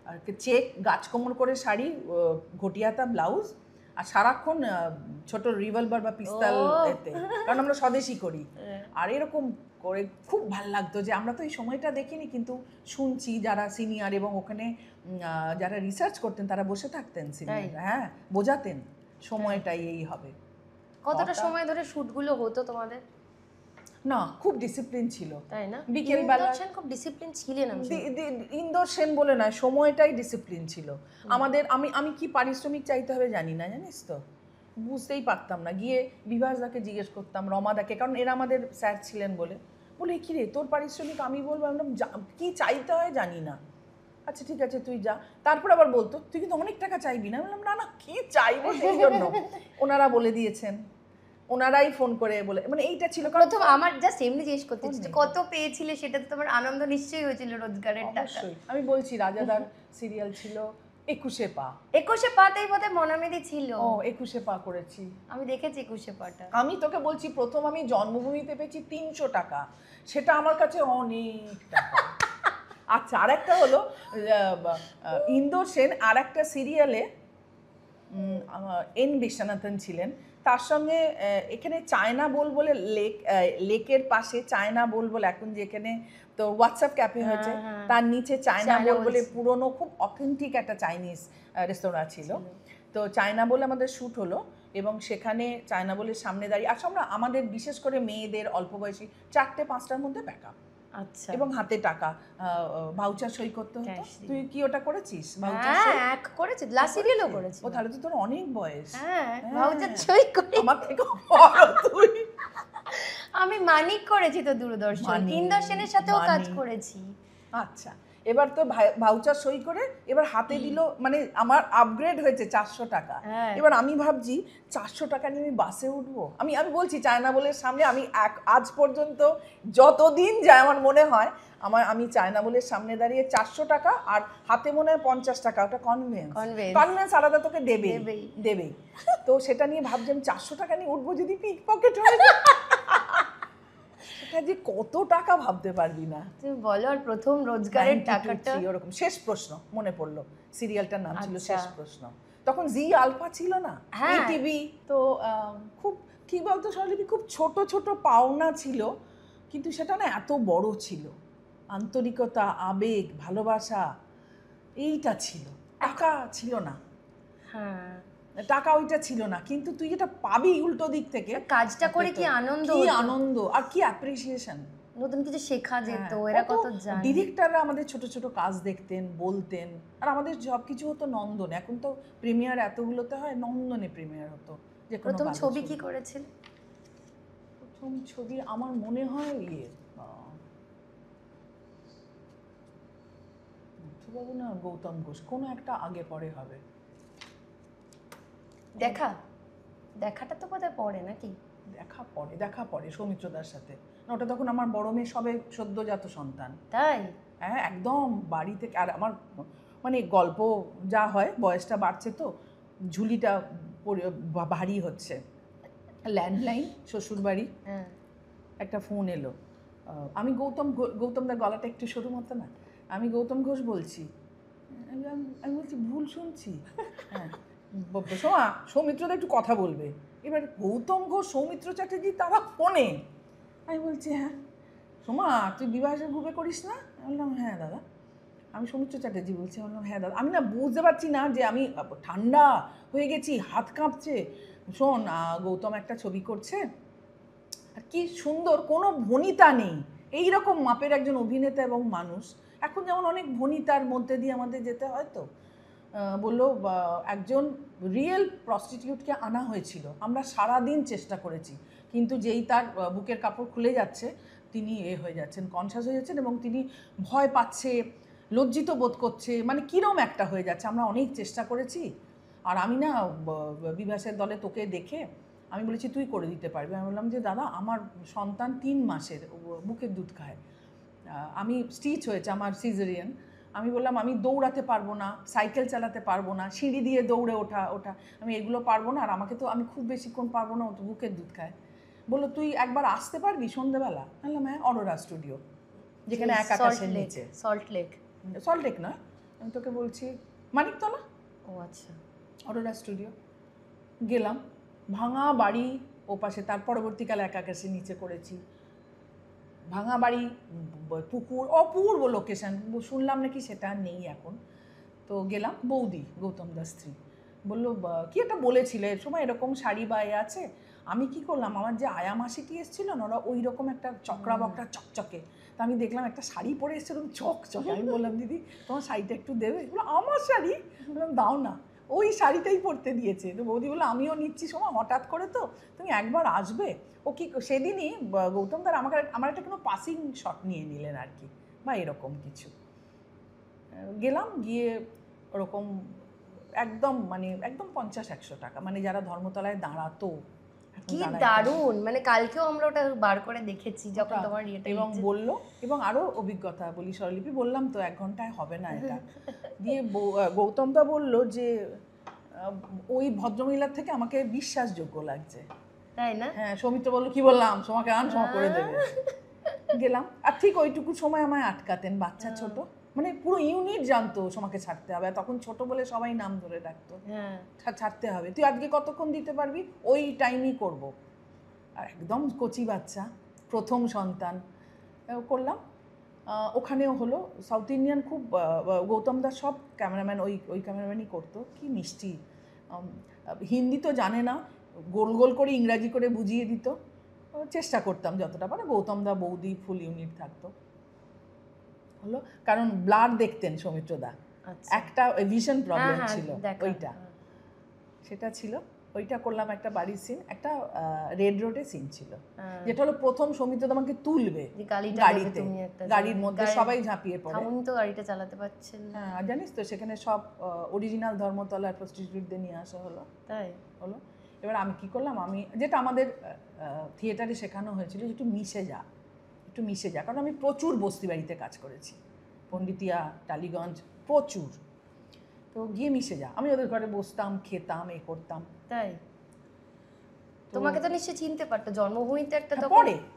আর চেক গাছকোমর করে শাড়ি, ঘটিয়াতা ব্লাউজ, আর সারাক্ষণ ছোট রিভলভার বা পিস্তল এতে, কারণ আমরা স্বদেশী করি। আর এরকম করে খুব ভাল লাগতো যে আমরা তো এই সময়টা দেখিনি, কিন্তু শুনছি যারা সিনিয়র এবং ওখানে যারা রিসার্চ করতেন তারা বসে থাকতেন সিনিয়র, হ্যাঁ বোঝাতেন সময়টাই এই হবে। কতটা সময় ধরে শুটগুলো হতো তোমাদের? না খুব ডিসিপ্লিন ছিল, তাই না? বিকেলবেলা খুব ডিসিপ্লিন ছিলেন। ইন্দোর সেন বলে নয়, সময়টাই ডিসিপ্লিন ছিল আমাদের। আমি কি পারিশ্রমিক চাইতে হবে জানি না, জানিস তো, বুঝতেই পারতাম না। গিয়ে বিভাসদাকে জিজ্ঞেস করতাম, রমাদাকে, কারণ এরা আমাদের স্যার ছিলেন বলে কি রে তোর পারিশ্রমিক আমি বলবো, আমরা কি চাইতে হয় জানি না। আচ্ছা ঠিক আছে তুই যা। তারপর আবার বলতো তুই কিন্তু অনেক টাকা চাইবি না। বললাম না কি চাইবো সেই জন্য। ওনারা বলে দিয়েছেন, ওনারাই ফোন করে বলে, মানে এইটা ছিল প্রথম। আমার জাস্ট এমনি জিজ্ঞেস করতে কত পেয়েছিলে, সেটা তো তোমার আনন্দ নিশ্চয়ই হয়েছিল, রোজগারের টাকা। আমি বলছি রাজাদার সিরিয়াল ছিল 21 পা। 21 পাতেই বোধহয় মনামেদি ছিল। 21 পা করেছি আমি, দেখেছি 21 পাটা। আমি তোকে বলছি প্রথম আমি জন্মভূমিতে পেয়েছি 300 টাকা, সেটা আমার কাছে অনেক টাকা। আচ্ছা আরেকটা হলো ইন্দোর সেন আর একটা সিরিয়ালে এন বিশ্বনাথন ছিলেন, তার সঙ্গে এখানে চায়না বোল বলে লেকের পাশে চায়না বোল বলে এখন যেখানে তো হোয়াটসঅ্যাপ ক্যাফে হয়েছে, তার নিচে চায়না বোল বলে পুরনো খুব অথেন্টিক একটা চাইনিজ রেস্তোরাঁ ছিল। তো চায়না বোল আমাদের শ্যুট হলো এবং সেখানে চায়না বোলের সামনে দাঁড়িয়ে আসলে আমরা আমাদের বিশেষ করে মেয়েদের অল্প বয়সী 4টে-5টার মধ্যে প্যাকআপ, আচ্ছা, এবং হাতে টাকা, ভাউচার সই করতে হতো। তুই কি ওটা করেছিস? ভাউচার সই করেছি, লাস্ট সিরিয়ালও করেছি। ও তাহলে তো তোর অনেক বয়স। হ্যাঁ, ভাউচার সই করে আমার থেকে বড় তুই। আমি মানিক করেছি তো দূরদর্শন, ইন্দোর সেনের সাথেও কাজ করেছি। আচ্ছা, এবার তো ভাউচার সই করে এবার হাতে দিল, মানে আমার আপগ্রেড হয়েছে 400 টাকা। এবার আমি ভাবছি 400 টাকা নিয়ে আমি বাসে উঠবো। আমি বলছি চায়না বোলের সামনে, আমি আজ পর্যন্ত যতদিন যায় আমার মনে হয় আমি চায়না বোলের সামনে দাঁড়িয়ে 400 টাকা আর হাতে মনে হয় 50 টাকা, ওটা কনভেন্স আলাদা তোকে দেবেই। তো সেটা নিয়ে ভাবছি আমি 400 টাকা নিয়ে উঠবো, যদি পিক পকেট হয়ে যায় যে কত টাকা ভাবতে পারবি না। তুমি বলো, আর প্রথম রোজগারের টাকাটা ওরকম। শেষ প্রশ্ন মনে পড়লো, সিরিয়ালটার নাম ছিল শেষ প্রশ্ন। তখন জি আলফা ছিল না, টিভি। তো খুব কি বলতো স্বরলিপি, খুব ছোট ছোট পাওনা ছিল, কিন্তু সেটা না এত বড় ছিল। আন্তরিকতা, আবেগ, ভালোবাসা এইটা ছিল, টাকা ছিল না। হ্যাঁ, টাকা ওইটা ছিল না, কিন্তু তুই যেটা পাবি উল্টো দিক থেকে, কাজটা করে কি আনন্দ আর কি অ্যাপ্রিসিয়েশন, নতুন কিছু শেখা যেত। এরা কত জানে। ডিরেক্টররা আমাদের ছোট ছোট কাজ দেখতেন, বলতেন, আর আমাদের সব কিছু হতো নন্দনে। এখন তো প্রিমিয়ার এতগুলোতে হয়, নন্দনে প্রিমিয়ার হতো। যে প্রথম ছবি কি করেছিল? প্রথম ছবি আমার মনে হয় বাবু না গৌতম ঘোষ, কোনো একটা আগে পরে হবে। দেখাটা তো বোধহয় পরে নাকি? দেখা পরে সৌমিত্রদার সাথে। ওটা তখন আমার বড় মেয়ে সবে সদ্যজাত সন্তান। তাই? হ্যাঁ, একদম বাড়ি থেকে। আর আমার মানে গল্প যা হয়, বয়সটা বাড়ছে তো ঝুলিটা ভারী হচ্ছে। ল্যান্ডলাইন, শ্বশুরবাড়ি, একটা ফোন এলো। আমি গৌতমদার গলাটা একটু সরু মতো না, আমি গৌতম ঘোষ বলছি। আমি বলছি ভুল শুনছি। হ্যাঁ, সোমা সৌমিত্রদা একটু কথা বলবে। এবার গৌতম ঘোষ, সৌমিত্র চ্যাটার্জি তারা ফোনে। আমি বলছি হ্যাঁ সোমা, তুই বিবাহের গ্রুপে করিস না? আমি বললাম হ্যাঁ দাদা। আমি সৌমিত্র চ্যাটার্জি বলছি। বললাম হ্যাঁ দাদা। আমি না বুঝতে পারছি না যে আমি ঠান্ডা হয়ে গেছি, হাত কাঁপছে। শোন, গৌতম একটা ছবি করছে, আর কি সুন্দর, কোনো ভনিতা নেই, এইরকম মাপের একজন অভিনেতা এবং মানুষ, এখন যেমন অনেক ভনিতার মধ্যে দিয়ে আমাদের যেতে হয়, তো বললো একজন রিয়েল প্রস্টিটিউটকে আনা হয়েছিল, আমরা সারাদিন চেষ্টা করেছি, কিন্তু যেই তার বুকের কাপড় খুলে যাচ্ছে তিনি হয়ে যাচ্ছেন, কনসাস হয়ে যাচ্ছেন, এবং তিনি ভয় পাচ্ছে, লজ্জিত বোধ করছে, মানে কিরম একটা হয়ে যাচ্ছে। আমরা অনেক চেষ্টা করেছি, আর আমি না বিভাসের দলে তোকে দেখে আমি বলেছি তুই করে দিতে পারবি। আমি বললাম যে দাদা আমার সন্তান 3 মাসের, বুকের দুধ খায়, আমি স্টিচ হয়েছে, আমার সিজারিয়ান, আমি বললাম আমি দৌড়াতে পারবো না, সাইকেল চালাতে পারবো না, সিঁড়ি দিয়ে দৌড়ে ওঠা আমি এগুলো পারবো না, আর আমাকে তো আমি খুব বেশিক্ষণ পারবো না, ও তো বুকের দুধ খায়। বললো তুই একবার আসতে পারবি সন্ধ্যেবেলা? বললাম হ্যাঁ, অরোরা স্টুডিও, যেখানে এক আকাশের নিচে। সল্ট লেক নয়, আমি তোকে বলছি মানিকতলা। ও আচ্ছা। অরোরা স্টুডিও গেলাম, ভাঙা বাড়ি ওপাশে, তার পরবর্তীকালে এক আকাশের নিচে করেছি, ভাঙা বাড়ি, পুকুর, অপূর্ব লোকেশন, শুনলাম নাকি সেটা নেই এখন। তো গেলাম, বৌদি গৌতম দাস স্ত্রী বললো কি একটা বলেছিল এর সময় এরকম শাড়ি বা এ আছে। আমি কি করলাম, আমার যে আয়া মাসিটি এসেছিল না, ওরা ওই রকম একটা চকরা বকরা চকচকে, তা আমি দেখলাম একটা শাড়ি পরে এসেছে এরকম চকচকে, আমি বললাম দিদি তোমার শাড়িটা একটু দেবে? বললো আমার শাড়ি? বললাম দাও না, ওই শাড়িটাই পরতে দিয়েছে। তো বৌদি বললো আমিও নিচ্ছি সময়, হঠাৎ করে তো তুমি একবার আসবে। ও কি সেদিনই গৌতম দার আমার একটা কোনো পাসিং শট নিয়ে নিলেন আর কি, বা এরকম কিছু। গেলাম, গিয়ে ওরকম একদম মানে একদম 50-100 টাকা, মানে যারা ধর্মতলায় দাঁড়াতো, কি দারুণ, মানে কালকেও আমরা ওটা বার করে দেখেছি যখন তোমার ইয়েটা। এবং বললো, এবং আরও অভিজ্ঞতা বলি স্বরলিপি, বললাম তো 1 ঘন্টায় হবে না এটা। দিয়ে গৌতম দা বললো যে ওই ভদ্রমহিলার থেকে আমাকে বিশ্বাসযোগ্য লাগছে, তাই না? হ্যাঁ। সৌমিত্র বললো কি বললাম, সোমাকে আন, সোমা করে দেবে। গেলাম, আর ঠিক ওইটুকু সময় আমায় আটকাতেন, বাচ্চা ছোট, মানে পুরো ইউনিট জানতো সোমাকে ছাড়তে হবে, তখন ছোট বলে সবাই নাম ধরে ডাকতো, ছাড়তে হবে, তুই আজকে কতক্ষণ দিতে পারবি, ওই টাইমই করব। আর একদম কচি বাচ্চা, প্রথম সন্তান, করলাম। ওখানেও হলো, সাউথ ইন্ডিয়ান খুব, গৌতম দাস সব ক্যামেরাম্যান ওই ক্যামেরাম্যানই করতো, কি মিষ্টি, হিন্দি তো জানে না, গোল গোল করে ইংরাজি করে বুঝিয়ে দিত, চেষ্টা করতাম যতটা পারে। গৌতম দা বৌদি ফুল ইউনিট থাকতো, হলো, কারণ ব্লাড দেখতেন সৌমিত্র দা, একটা ভিশন প্রবলেম ছিল, ওইটা সেটা ছিল, ওইটা করলাম। একটা বাড়ির সিন, একটা রেড রোডে সিন ছিল, যেটা হলো প্রথম সৌমিত্র দা আমাকে তুলবে গাড়িতে, গাড়ির মধ্যে সবাই ঝাঁপিয়ে পড়ে, উনি তো গাড়িটা চালাতে পারছেন। হ্যাঁ, আর জানিস তো সেখানে সব অরিজিনাল ধর্মতলার প্রস্টিটিউটদের নিয়ে আসা হলো, তাই হলো। এবার আমি কি করলাম, আমি যেটা আমাদের থিয়েটারে শেখানো হয়েছিল, একটু মিশে যা, কারণ আমি প্রচুর বস্তি বাড়িতে কাজ করেছি, পণ্ডিতিয়া, টালিগঞ্জ, প্রচুর। তো গিয়ে মিশে যা, আমি ওদের ঘরে বসতাম, খেতাম, করতাম। তাই তোমাকে তো নিশ্চয়ই চিনতে পারতো, জন্মভূমিতে একটা তো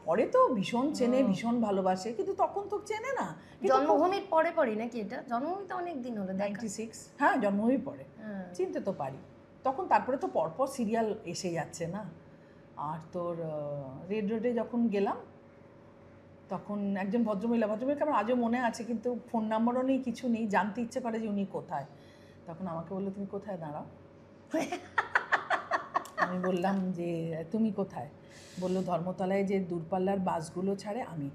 পরে তো ভীষণ চেনে, ভীষণ ভালোবাসে, কিন্তু তখন তো চেনে না। জন্মভূমির পরে নাকি এটা? জন্মভূমি তো অনেক দিন হলো, 96, হ্যাঁ জন্মভূমির পরে, চিনতে তো পারি তখন। তারপরে তো পরপর সিরিয়াল এসে যাচ্ছে না। আর তোর রেড রোডে যখন গেলাম, তখন একজন ভদ্রমহিলাকে আমার আজও মনে আছে, কিন্তু ফোন নাম্বারও নেই, কিছু নেই, জানতে ইচ্ছে করে যে উনি কোথায়। তখন আমাকে বললো তুমি কোথায় দাঁড়াও, আমি বললাম যে তুমি কোথায়? বললো ধর্মতলায় যে দূরপাল্লার বাসগুলো ছাড়ে আমি,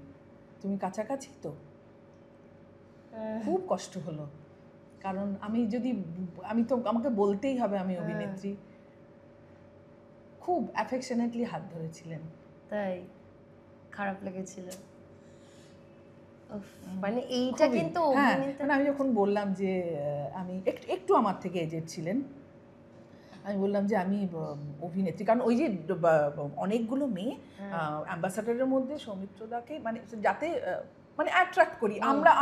তুমি কাছাকাছি তো? খুব কষ্ট হলো, কারণ আমি তো আমাকে বলতেই হবে আমি অভিনেত্রী। খুব অ্যাফেকশনেটলি হাত ধরেছিলেন, তাই খারাপ লেগেছিল। মানে এইটা কিন্তু মানে আমি যখন বললাম যে আমি একটু আমার থেকে এজেড ছিলেন, আমি বললাম যে আমি অভিনেত্রী, কারণ ওই যে অনেকগুলো মেয়ে অ্যাম্বাসাডারের মধ্যে সৌমিত্রদাকে মানে যাতে মানে অ্যাট্রাক্ট করি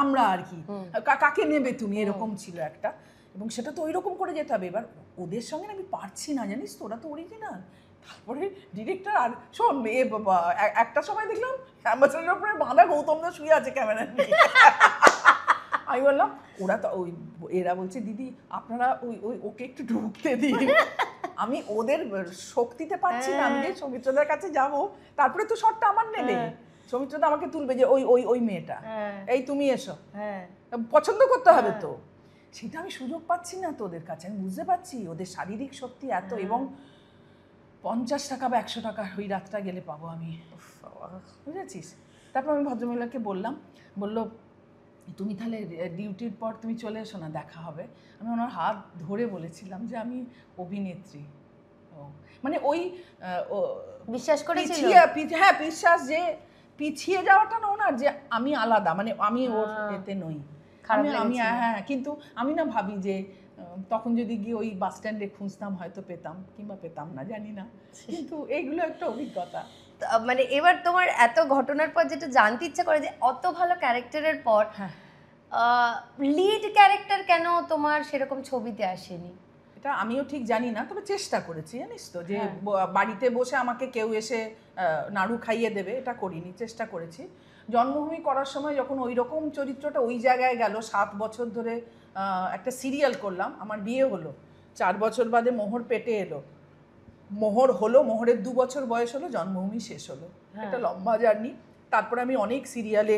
আমরা আর কি, কাকে নেবে তুমি, এরকম ছিল একটা, এবং সেটা তো ওই রকম করে যেতে হবে। এবার ওদের সঙ্গে আমি পারছি না, জানিস তো, ওরা তো অরিজিনাল। তারপরে ডিরেক্টর আর শোন, একটা সময় দেখলাম অ্যাম্বাসাডারের উপরে বাঁধা গৌতম দা শুয়ে আছে ক্যামেরা নিয়ে। আমি বললাম ওরা তো এরা বলছে দিদি আপনারা ওকে একটু ঢুকতে দিন। আমি ওদের শক্তিতে পাচ্ছি না, আমি যে সৌমিত্রদার কাছে যাব, তারপরে তো শটটা আমার নেবে, সৌমিত্রদা আমাকে তুলবে যে ওই মেয়েটা, এই তুমি এসো, পছন্দ করতে হবে তো, সেটা আমি সুযোগ পাচ্ছি না তো ওদের কাছে। আমি বুঝতে পারছি ওদের শারীরিক শক্তি এত, এবং 50 টাকা বা 100 টাকা ওই রাতটা গেলে পাবো আমি, বুঝেছিস? তারপর আমি ভদ্রমহিলাকে বললো তুমি তাহলে ডিউটির পর তুমি চলে এসো না, দেখা হবে। আমি ওনার হাত ধরে বলেছিলাম যে আমি অভিনেত্রী। মানে ওই বিশ্বাস করেছিল? হ্যাঁ, বিশ্বাস যে পিছিয়ে যাওয়াটা না ওনার, যে আমি আলাদা, মানে আমি ওর এতে নই। আমি হ্যাঁ, কিন্তু আমি না ভাবি যে তখন যদি গিয়ে ওই বাস স্ট্যান্ডে খুঁজতাম হয়তো পেতাম, কিংবা পেতাম না, জানি না, কিন্তু এইগুলো একটা অভিজ্ঞতা। মানে এবার তোমার এত ঘটনার পর যেটা জানতে ইচ্ছা করে যে অত ভালো ক্যারেক্টারের পর লিড ক্যারেক্টার কেন তোমার সেরকম ছবিতে আসেনি? এটা আমিও ঠিক জানি না, তবে চেষ্টা করেছি, জানিস তো, যে বাড়িতে বসে আমাকে কেউ এসে নাড়ু খাইয়ে দেবে, এটা করিনি, চেষ্টা করেছি। জন্মভূমি করার সময় যখন ওই রকম চরিত্রটা ওই জায়গায় গেল, 7 বছর ধরে একটা সিরিয়াল করলাম, আমার বিয়ে হলো, 4 বছর বাদে মোহর পেটে এলো, মোহর হলো, মোহরের 2 বছর বয়স হলো, জন্মভূমি শেষ হলো, একটা লম্বা জার্নি। তারপর আমি অনেক সিরিয়ালে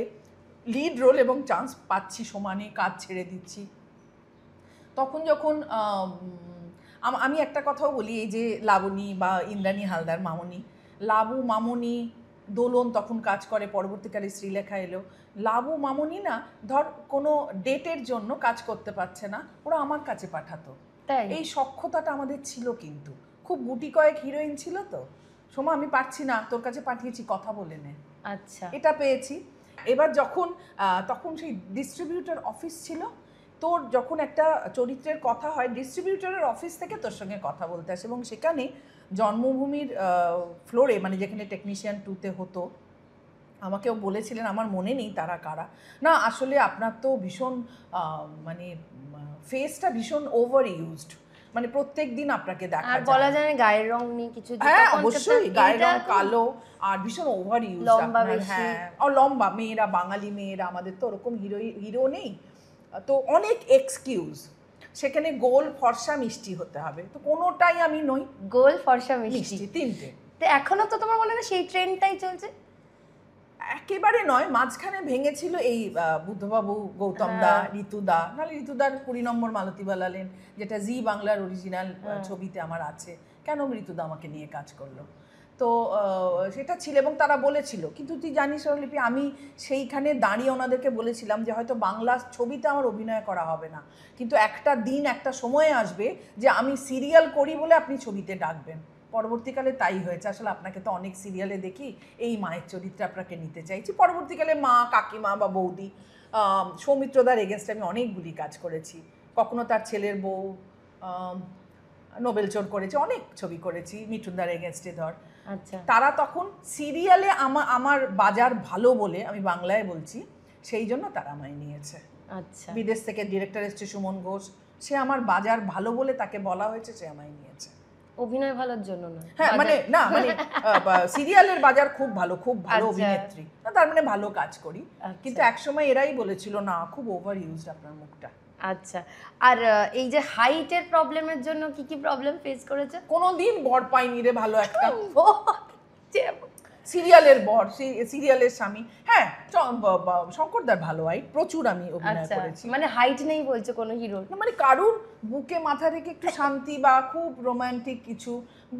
লিড রোল এবং চান্স পাচ্ছি, সমানে কাজ ছেড়ে দিচ্ছি। তখন যখন আমি একটা কথাও বলি, এই যে লাবণী বা ইন্দ্রাণী হালদার, মামনি, লাবু মামনি, দোলন তখন কাজ করে, পরবর্তীকালে শ্রীলেখা এলো। লাবু মামনি না, ধর কোনো ডেটের জন্য কাজ করতে পারছে না, ওরা আমার কাছে পাঠাতো। এই সক্ষতাটা আমাদের ছিল, কিন্তু খুব গুটি কয়েক হিরোইন ছিল তো, সোমা আমি পারছি না, তোর কাছে পাঠিয়েছি, কথা বলে নে। আচ্ছা, এটা পেয়েছি। এবার তখন সেই ডিস্ট্রিবিউটর অফিস ছিল, তোর যখন একটা চরিত্রের কথা হয়, ডিস্ট্রিবিউটরের অফিস থেকে তোর সঙ্গে কথা বলতে আসে, এবং সেখানে জন্মভূমির ফ্লোরে, মানে যেখানে টেকনিশিয়ান 2-তে হতো, আমাকেও বলেছিলেন, আমার মনে নেই তারা কারা, না আসলে আপনার তো ভীষণ মানে ফেসটা ভীষণ ওভার ইউজড, মানে প্রত্যেক দিন আপনাকে দেখা যায়, বলা যায় না গায়ের রং নেই কিছু, হ্যাঁ অবশ্যই গায়ের রং কালো আর ভীষণ ওভার ইউজ, হ্যাঁ, আর লম্বা মেয়েরা, বাঙালি মেয়েরা, আমাদের তো ওরকম হিরো নেই, তো অনেক এক্সকিউজ, সেখানে গোল, ফর্সা, মিষ্টি হতে হবে, তো কোনোটাই আমি নই। গোল, ফর্সা, মিষ্টি, 3টে। তো এখনো তো তোমার মনে হয় সেই ট্রেন্ডটাই চলছে? একেবারে নয়, মাঝখানে ভেঙেছিল এই বুদ্ধবাবু, গৌতম দা, ঋতুদা, নাহলে ঋতুদার 20 নম্বর মালতীবালা লেন, যেটা জি বাংলার অরিজিনাল ছবিতে আমার আছে, কেন ঋতুদা আমাকে নিয়ে কাজ করলো, তো সেটা ছিল, এবং তারা বলেছিল, কিন্তু তুই জানিস লিপি, আমি সেইখানে দাঁড়িয়ে ওনাদেরকে বলেছিলাম যে হয়তো বাংলা ছবিতে আমার অভিনয় করা হবে না, কিন্তু একটা দিন, একটা সময় আসবে যে আমি সিরিয়াল করি বলে আপনি ছবিতে ডাকবেন। পরবর্তীকালে তাই হয়েছে, আসলে আপনাকে তো অনেক সিরিয়ালে দেখি, এই মায়ের চরিত্রে আপনাকে নিতে চাইছি। পরবর্তীকালে মা, কাকিমা বা বৌদি, সৌমিত্রদার এগেনস্টে আমি অনেকগুলি কাজ করেছি, কখনো তার ছেলের বউ, নোবেল চোর করেছি, অনেক ছবি করেছি মিঠুনদার এগেনস্টে ধর। আচ্ছা, তারা তখন সিরিয়ালে আমার বাজার ভালো বলে, আমি বাংলায় বলছি, সেই জন্য তারা আমায় নিয়েছে। আচ্ছা, বিদেশ থেকে ডিরেক্টর এসছে সুমন ঘোষ, সে আমার বাজার ভালো বলে তাকে বলা হয়েছে, সে আমায় নিয়েছে। অভিনয় ভালোর জন্য না? হ্যাঁ, মানে সিরিয়ালের বাজার খুব ভালো, খুব ভালো অভিনেত্রী, তার মানে ভালো কাজ করি, কিন্তু একসময় এরাই বলেছিল না, খুব ওভার ইউজড আপনার মুখটা। আচ্ছা, আর এই যে হাইটের প্রবলেমের জন্য কি কি প্রবলেম ফেস করেছে? কোনোদিন বর পাইনি রে ভালো একটা, সিরিয়ালের বর, সিরিয়ালের স্বামী, হ্যাঁ শঙ্করদার ভালো হাইট, প্রচুর আমি অভিনয় করেছি। মানে হাইট নেই বলছো কোনো হিরোর? মানে কারুর বুকে মাথা রেখে একটু শান্তি বা খুব রোমান্টিক কিছু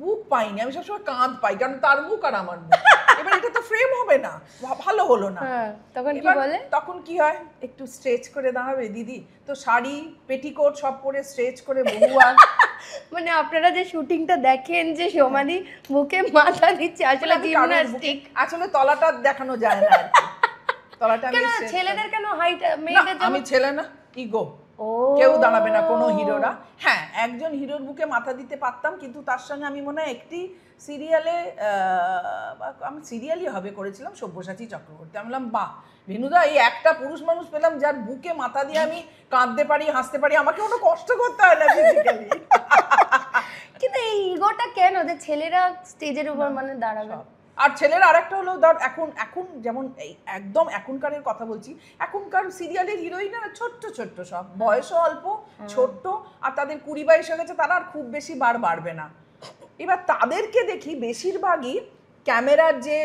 বুক পাইনি, আমি সবসময় কাঁধ পাই, কারণ তার মুখ আর আমার মুখ, এবার এটা তো ফ্রেম হবে না, ভালো হলো না। তখন কি বলে? তখন কি হয়, একটু স্ট্রেচ করে দাঁড়াবে দিদি, তো শাড়ি পেটিকোট সব পরে স্ট্রেচ করে বহুবার মানে আপনারা যে শুটিংটা দেখেন যে সোমালি মুখে মাথা দিচ্ছে, আসলে জিমন্যাস্টিক, আসলে তলাটা দেখানো যায় না, তলাটা আমি ছেলেদের কেন হাইট, মেয়েদের জন্য? আমি ছেলে না, ইগো, কেউ দাঁড়াবে না কোনো হিরোরা। হ্যাঁ, একজন হিরোর বুকে মাথা দিতে পারতাম, কিন্তু তার সঙ্গে আমি মনে হয় একটি সিরিয়ালে, আমি সিরিয়ালই হবে করেছিলাম, সব্যসাচী চক্রবর্তী, আমি বললাম বাহ ভেনুদা, এই একটা পুরুষ মানুষ পেলাম যার বুকে মাথা দিয়ে আমি কাঁদতে পারি, হাসতে পারি, আমাকে কোনো কষ্ট করতে হয় না ফিজিক্যালি। কিন্তু এই ইগোটা কেন যে ছেলেরা স্টেজের উপর মানে দাঁড়াবে? আর ছেলের আরেকটা হলো, ধর এখন যেমন এই একদম এখনকারের কথা বলছি, এখনকার সিরিয়ালের হিরোইনরা ছোট্ট ছোট্ট, সব বয়সও অল্প, ছোট্ট, আর তাদের 20-22 হয়ে গেছে, তারা আর খুব বেশি বার বাড়বে না। এবার তাদেরকে দেখি বেশিরভাগই ক্যামেরার যে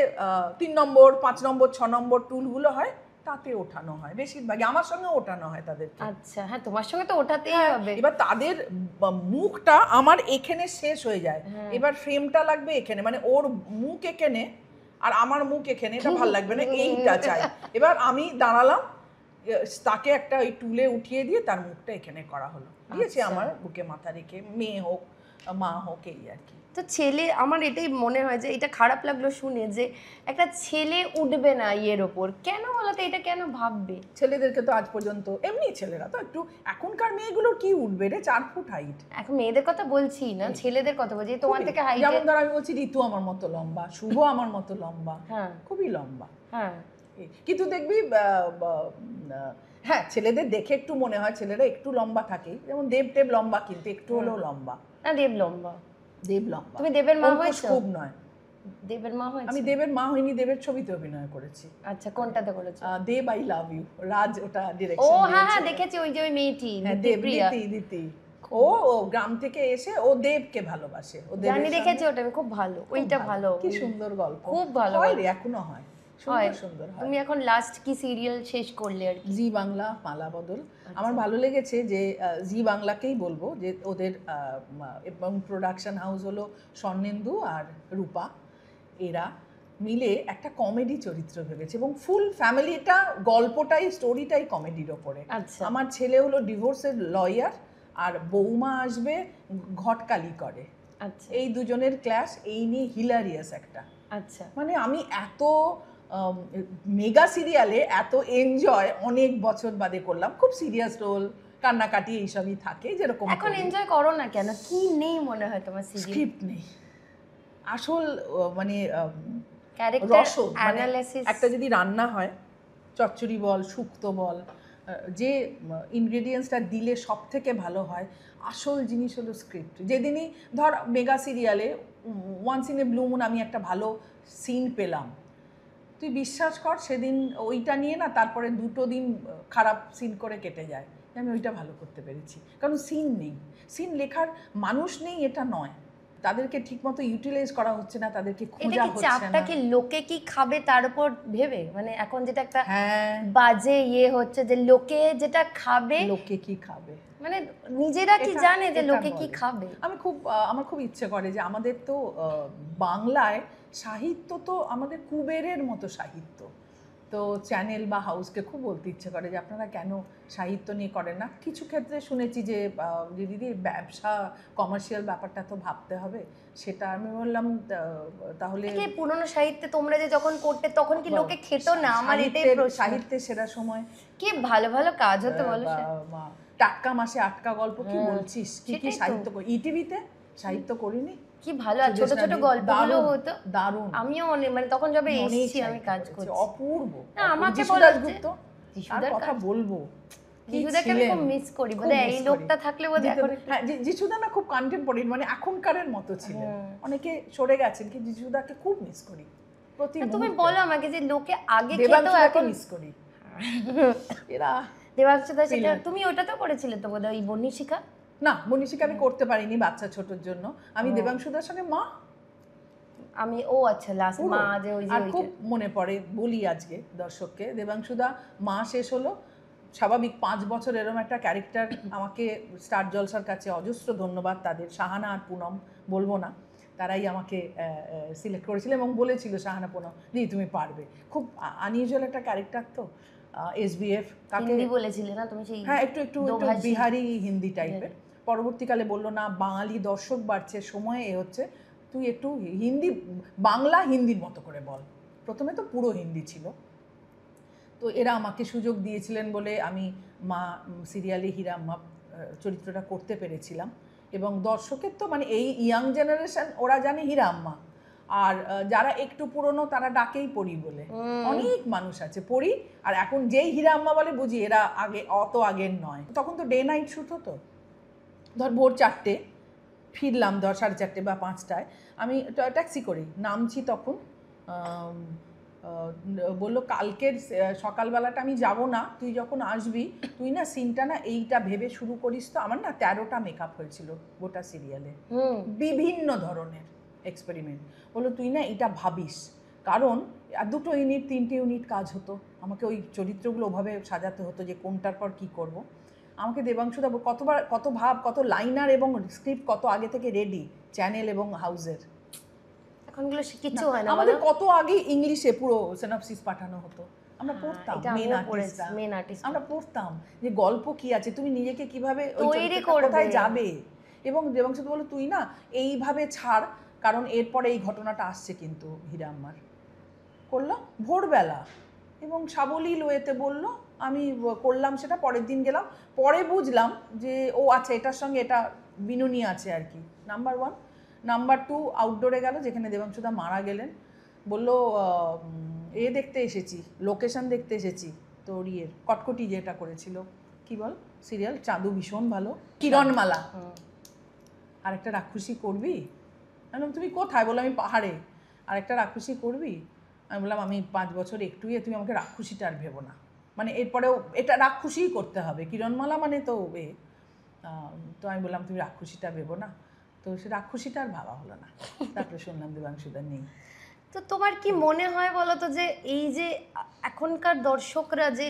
3 নম্বর, 5 নম্বর, 6 নম্বর টুলগুলো হয়, তাতে ওঠানো হয় বেশিরভাগই, আমার সঙ্গে ওঠানো হয় তাদেরকে। আচ্ছা, হ্যাঁ তোমার সঙ্গে তো ওঠাতেই হবে। এবার তাদের মুখটা আমার এখানে শেষ হয়ে যায়, এবার ফ্রেমটা লাগবে এখানে, মানে ওর মুখ এখানে আর আমার মুখ এখানে, এটা ভালো লাগবে না, এইটা চাই। এবার আমি দাঁড়ালাম, তাকে একটা ওই টুলে উঠিয়ে দিয়ে তার মুখটা এখানে করা হলো, দিয়েছে আমার বুকে মাথা রেখে, মেয়ে হোক মা হোক, এই আর কি। তো ছেলে, আমার এটাই মনে হয় যে এটা খারাপ লাগলো শুনে যে একটা ছেলে উঠবে না ইয়ের ওপর, কেন বলতো, এটা কেন ভাববে? ছেলেদেরকে তো আজ পর্যন্ত, এমনি ছেলেরা তো একটু, এখনকার মেয়েগুলোর কি উঠবে রে, 4 ফুট হাইট। এখন মেয়েদের কথা বলছি না, ছেলেদের কথা বলছি, তোমার থেকে হাইট। যেমন ধর আমি বলছি ঋতু আমার মতো লম্বা, শুভ আমার মতো লম্বা, হ্যাঁ খুবই লম্বা। হ্যাঁ, কিন্তু দেখবি হ্যাঁ ছেলেদের দেখে একটু মনে হয় ছেলেরা একটু লম্বা থাকে, যেমন দেব লম্বা, কিন্তু একটু হলেও লম্বা না দেব লম্বা। দেব লম্বা। তুমি দেবের মা হয়েছো? খুব নয়। দেবের মা হয়েছে? আমি দেবের মা হইনি, দেবের ছবিতে অভিনয় করেছি। আচ্ছা, কোনটাতে করেছো? দেব আই লাভ ইউ, রাজ ওটা ও ডিরেকশন। হ্যাঁ হ্যাঁ, দেখেছি, ওই যে ওই মেয়েটি, হ্যাঁ দেব, দিতি। ও গ্রাম থেকে এসে ও দেবকে ভালোবাসে, ও দেবের জানি, দেখেছি ওটা, আমি খুব ভালো, ওইটা ভালো, কি সুন্দর গল্প, খুব ভালো হয় রে, এখনো হয়, সুন্দর সুন্দর হয়। তুমি এখন লাস্ট কি সিরিয়াল শেষ করলে আর কি? জি বাংলা, মালা বদল। আমার ভালো লেগেছে যে জি বাংলাকেই বলবো যে ওদের এবং প্রোডাকশন হাউস হলো স্বর্ণেন্দু আর রূপা, এরা মিলে একটা কমেডি চরিত্র ভেবেছে এবং ফুল ফ্যামিলিটা, গল্পটাই, স্টোরিটাই কমেডির ওপরে। আচ্ছা, আমার ছেলে হলো ডিভোর্সের লয়ার আর বৌমা আসবে ঘটকালি করে। আচ্ছা এই দুজনের ক্লাস, এই নিয়ে হিলারিয়াস একটা। আচ্ছা, মানে আমি এত মেগা সিরিয়ালে এত এনজয় অনেক বছর বাদে করলাম। খুব সিরিয়াস রোল, কান্নাকাটি এইসবই থাকে যেরকম। এখন এনজয় করো না কেন? কি নেই মনে হয় তোমার সিরিয়াল? স্ক্রিপ্ট নেই আসল, মানে ক্যারেক্টার রসদ, মানে অ্যানালিসিস। একটা যদি রান্না হয়, চচ্চড়ি বল, শুক্তো বল, যে ইনগ্রেডিয়েন্টসটা দিলে সব থেকে ভালো হয়, আসল জিনিস হলো স্ক্রিপ্ট। যেদিনই ধর মেগা সিরিয়ালে once in a blue moon আমি একটা ভালো সিন পেলাম, তুই বিশ্বাস কর সেদিন ওইটা নিয়ে না তারপরে 2 দিন খারাপ সিন করে কেটে যায়, আমি ওইটা ভালো করতে পেরেছি। কারণ সিন নেই, সিন লেখার মানুষ নেই এটা নয়, তাদেরকে ঠিকমতো ইউটিলাইজ করা হচ্ছে না, তাদেরকে খোঁজা হচ্ছে না। চাপটা কি লোকে কি খাবে তার উপর ভেবে, মানে এখন যেটা একটা হ্যাঁ বাজে ইয়ে হচ্ছে যে লোকে যেটা খাবে, লোকে কি খাবে, মানে নিজেরা কি জানে যে লোকে কি বলে। খাবে? আমার খুব ইচ্ছে করে যে আমাদের তো বাংলায় সাহিত্য তো আমাদের কুবেরের মতো সাহিত্য, তো চ্যানেল বা হাউসকে খুব বলতে ইচ্ছে করে যে আপনারা কেন সাহিত্য নিয়ে করেন না। কিছু ক্ষেত্রে শুনেছি যে দিদি ব্যবসা, কমার্শিয়াল ব্যাপারটা তো ভাবতে হবে, সেটা আমি বললাম তাহলে পুরনো সাহিত্যে তোমরা যে যখন করতে তখন কি লোকে খেতো না? আমার এটাই প্রশ্ন। সাহিত্যের সেরা সময় কি ভালো ভালো কাজ হতো বলো। টাটকা মাসে আটকা গল্প, কি বলছিস, কি কি সাহিত্য ইটিভিতে সাহিত্য করিনি, কি ভালো, আর ছোট ছোট গল্পগুলো হতো দারুণ। আমিও অনেক, মানে তখন যবে এসেছি আমি কাজ করছি, অপূর্ব। না আমাকে বলা গুপ্ত, যিশুদার কথা বলবো, যিশুদাকে আমি খুব মিস করি, বলে এই লোকটা থাকলে বোধহয় এখন। হ্যাঁ যিশুদা না খুব কন্টেম্পোরারি, মানে এখনকারের মতো ছিলেন, অনেকে সরে গেছেন, কিন্তু যিশুদাকে খুব মিস করি প্রতি মুহূর্তে। তুমি বলো আমাকে যে লোকে আগে খেতো, দেবাংশুদাকে এখন মিস করি। এরা দেবাংশুদার সাথে তুমি ওটাতেও করেছিলে তো বোধহয়, ওই বনিশিকা? না, মনীষিকা আমি করতে পারিনি বাচ্চা ছোটর জন্য, আমি দেবাংশুদার সঙ্গে মা, আমি ও আচ্ছা লাস্ট মা যে ওই আর যে খুব মনে পড়ে, বলি আজকে দর্শককে, দেবাংশুদা মা শেষ হলো, স্বাভাবিক 5 বছর এরকম একটা ক্যারেক্টার আমাকে স্টার জলসার কাছে অজস্র ধন্যবাদ তাদের, শাহানা আর পুনম বলবো না, তারাই আমাকে সিলেক্ট করেছিল এবং বলেছিল শাহানা পুনম দিদি তুমি পারবে। খুব আনইউজুয়াল একটা ক্যারেক্টার তো, এসবিএফ কাকে হিন্দি বলেছিলে না তুমি, সেই হ্যাঁ একটু একটু বিহারি হিন্দি টাইপের। পরবর্তীকালে বললো না বাঙালি দর্শক বাড়ছে, সময়ে এ হচ্ছে, তুই একটু হিন্দি, বাংলা হিন্দির মতো করে বল। প্রথমে তো পুরো হিন্দি ছিল, তো এরা আমাকে সুযোগ দিয়েছিলেন বলে আমি মা সিরিয়ালে হীরাম্মা চরিত্রটা করতে পেরেছিলাম। এবং দর্শকের তো মানে এই ইয়াং জেনারেশন ওরা জানে হীরাম্মা, আর যারা একটু পুরনো তারা ডাকেই পড়ি বলে, অনেক মানুষ আছে পড়ি, আর এখন যেই হীরাম্মা বলে বুঝি এরা আগে, অত আগের নয়। তখন তো ডে নাইট শ্যুট হতো, ধর ভোর 4টে ফিরলাম, ধর 4:30 বা 5টায়, আমি ট্যাক্সি করি নামছি, তখন বললো কালকের সকালবেলাটা আমি যাব না, তুই যখন আসবি তুই না সিনটা না এইটা ভেবে শুরু করিস। তো আমার না 13টা মেকআপ হয়েছিল গোটা সিরিয়ালে, বিভিন্ন ধরনের এক্সপেরিমেন্ট। বললো তুই না এটা ভাবিস, কারণ 2 ইউনিট 3টে ইউনিট কাজ হতো, আমাকে ওই চরিত্রগুলো ওভাবে সাজাতে হতো যে কোনটার পর কী করব। আমাকে দেবাংশুদা কত ভাব, কত লাইনার এবং স্ক্রিপ্ট কত আগে থেকে রেডি চ্যানেল এবং হাউসের। এখনগুলো কিচ্ছু হয় না, আমাদের বলো? কত আগে ইংলিশে পুরো সিনপসিস পাঠানো হতো, আমরা পড়তাম। এটা মেন আমিও পড়েছি, আর্টিস্ট মেন আর্টিস্ট আমরা পড়তাম যে গল্প কি আছে, তুমি নিজেকে কিভাবে ওই তৈরি চরিত্রটা করবে। কোথায় যাবে। এবং দেবাংশু তো বলো তুই না এইভাবে ছাড়, কারণ এরপরে এই ঘটনাটা আসছে কিন্তু হিরাম্মার। করলাম ভোরবেলা এবং সাবলীল ওয়েতে বললো, আমি করলাম সেটা। পরের দিন গেলাম, পরে বুঝলাম যে ও আচ্ছা এটার সঙ্গে এটা বিনুনি আছে আর কি, নাম্বার 1। নাম্বার 2, আউটডোরে গেল যেখানে দেবাংশুদা মারা গেলেন, বললো এ দেখতে এসেছি, লোকেশন দেখতে এসেছি তোর ইয়ের কটকটি যেটা করেছিল, কি বল সিরিয়াল, চাঁদু ভীষণ ভালো, কিরণমালা। আরেকটা রাক্ষসী করবি? আমি বললাম তুমি কোথায়? বললাম আমি পাহাড়ে। আরেকটা রাক্ষসী করবি? আমি বললাম আমি 5 বছর একটু তুমি আমাকে রাক্ষসীটা আর ভেবো না, মানে এরপরেও এটা রাক্ষসীই করতে হবে, কিরণমালা মানে তো তো আমি বললাম তুমি রাক্ষসীটা ভেবো না, তো সে রাক্ষসীটা আর ভাবা হলো না। তারপরে শুনলাম দেবাংশুদা নেই। তো তোমার কি মনে হয় বলো তো, যে এই যে এখনকার দর্শকরা যে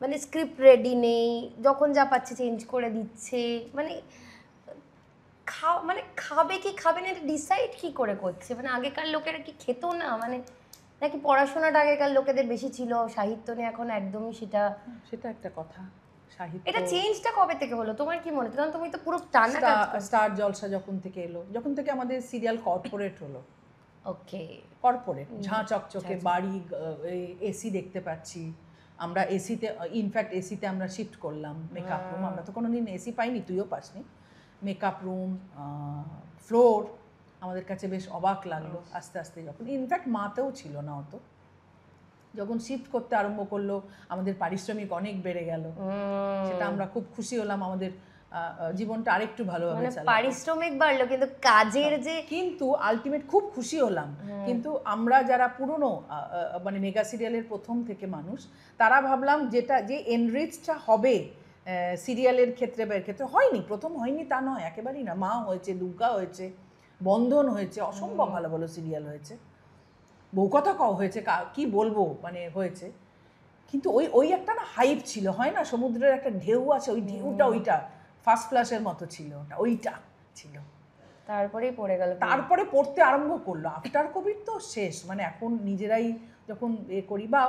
মানে স্ক্রিপ্ট রেডি নেই, যখন যা পাচ্ছে চেঞ্জ করে দিচ্ছে, মানে মানে খাবে কি খাবে না এটা ডিসাইড কি করে করছে? মানে আগেকার লোকেরা কি খেত না, মানে নাকি পড়াশোনাটা আগেকার লোকেদের বেশি ছিল, সাহিত্য নিয়ে এখন একদমই সেটা একটা কথা। সাহিত্য এটা চেঞ্জটা কবে থেকে হলো তোমার কি মনে হয়? কারণ তুমি তো পুরো টানা স্টার জলসা যখন থেকে এলো, যখন থেকে আমাদের সিরিয়াল কর্পোরেট হলো। ওকে, কর্পোরেট ঝাঁ চকচকে বাড়ি, এসি দেখতে পাচ্ছি আমরা, এসিতে ইনফ্যাক্ট এসিতে আমরা শিফট করলাম। মেকআপ রুম, আমরা তো কোনোদিন এসি পাইনি, তুইও পাসনি। মেকআপ রুম, ফ্লোর আমাদের কাছে বেশ অবাক লাগলো আস্তে আস্তে যখন, ইনফ্যাক্ট মাতেও ছিল না অত। যখন শিফট করতে আরম্ভ করলো আমাদের পারিশ্রমিক অনেক বেড়ে গেল, সেটা আমরা খুব খুশি হলাম। আমাদের জীবনটা আরেকটু ভালোভাবে চালাবো। পারিশ্রমিক বাড়লো কিন্তু কাজের যে, কিন্তু আলটিমেট খুব খুশি হলাম। কিন্তু আমরা যারা পুরনো মানে মেগা সিরিয়ালের প্রথম থেকে মানুষ, তারা ভাবলাম যেটা যে এনরিচটা হবে সিরিয়ালের ক্ষেত্রে বা এর ক্ষেত্রে, হয়নি, প্রথম হয়নি তা নয়, একেবারেই না। মা হয়েছে, দুর্গা হয়েছে, বন্ধন হয়েছে, অসম্ভব ভালো ভালো সিরিয়াল হয়েছে, বউ কথা কও হয়েছে, কি বলবো মানে হয়েছে। কিন্তু ওই একটা না হাইপ ছিল, হয় না সমুদ্রের একটা ঢেউ আছে, ওই ঢেউটা ওইটা ফার্স্ট ফ্ল্যাশের মতো ছিল, ওইটা ছিল। তারপরেই পড়ে গেল, তারপরে পড়তে আরম্ভ করলো। আফটার কোভিড তো শেষ, মানে এখন নিজেরাই যখন করি বা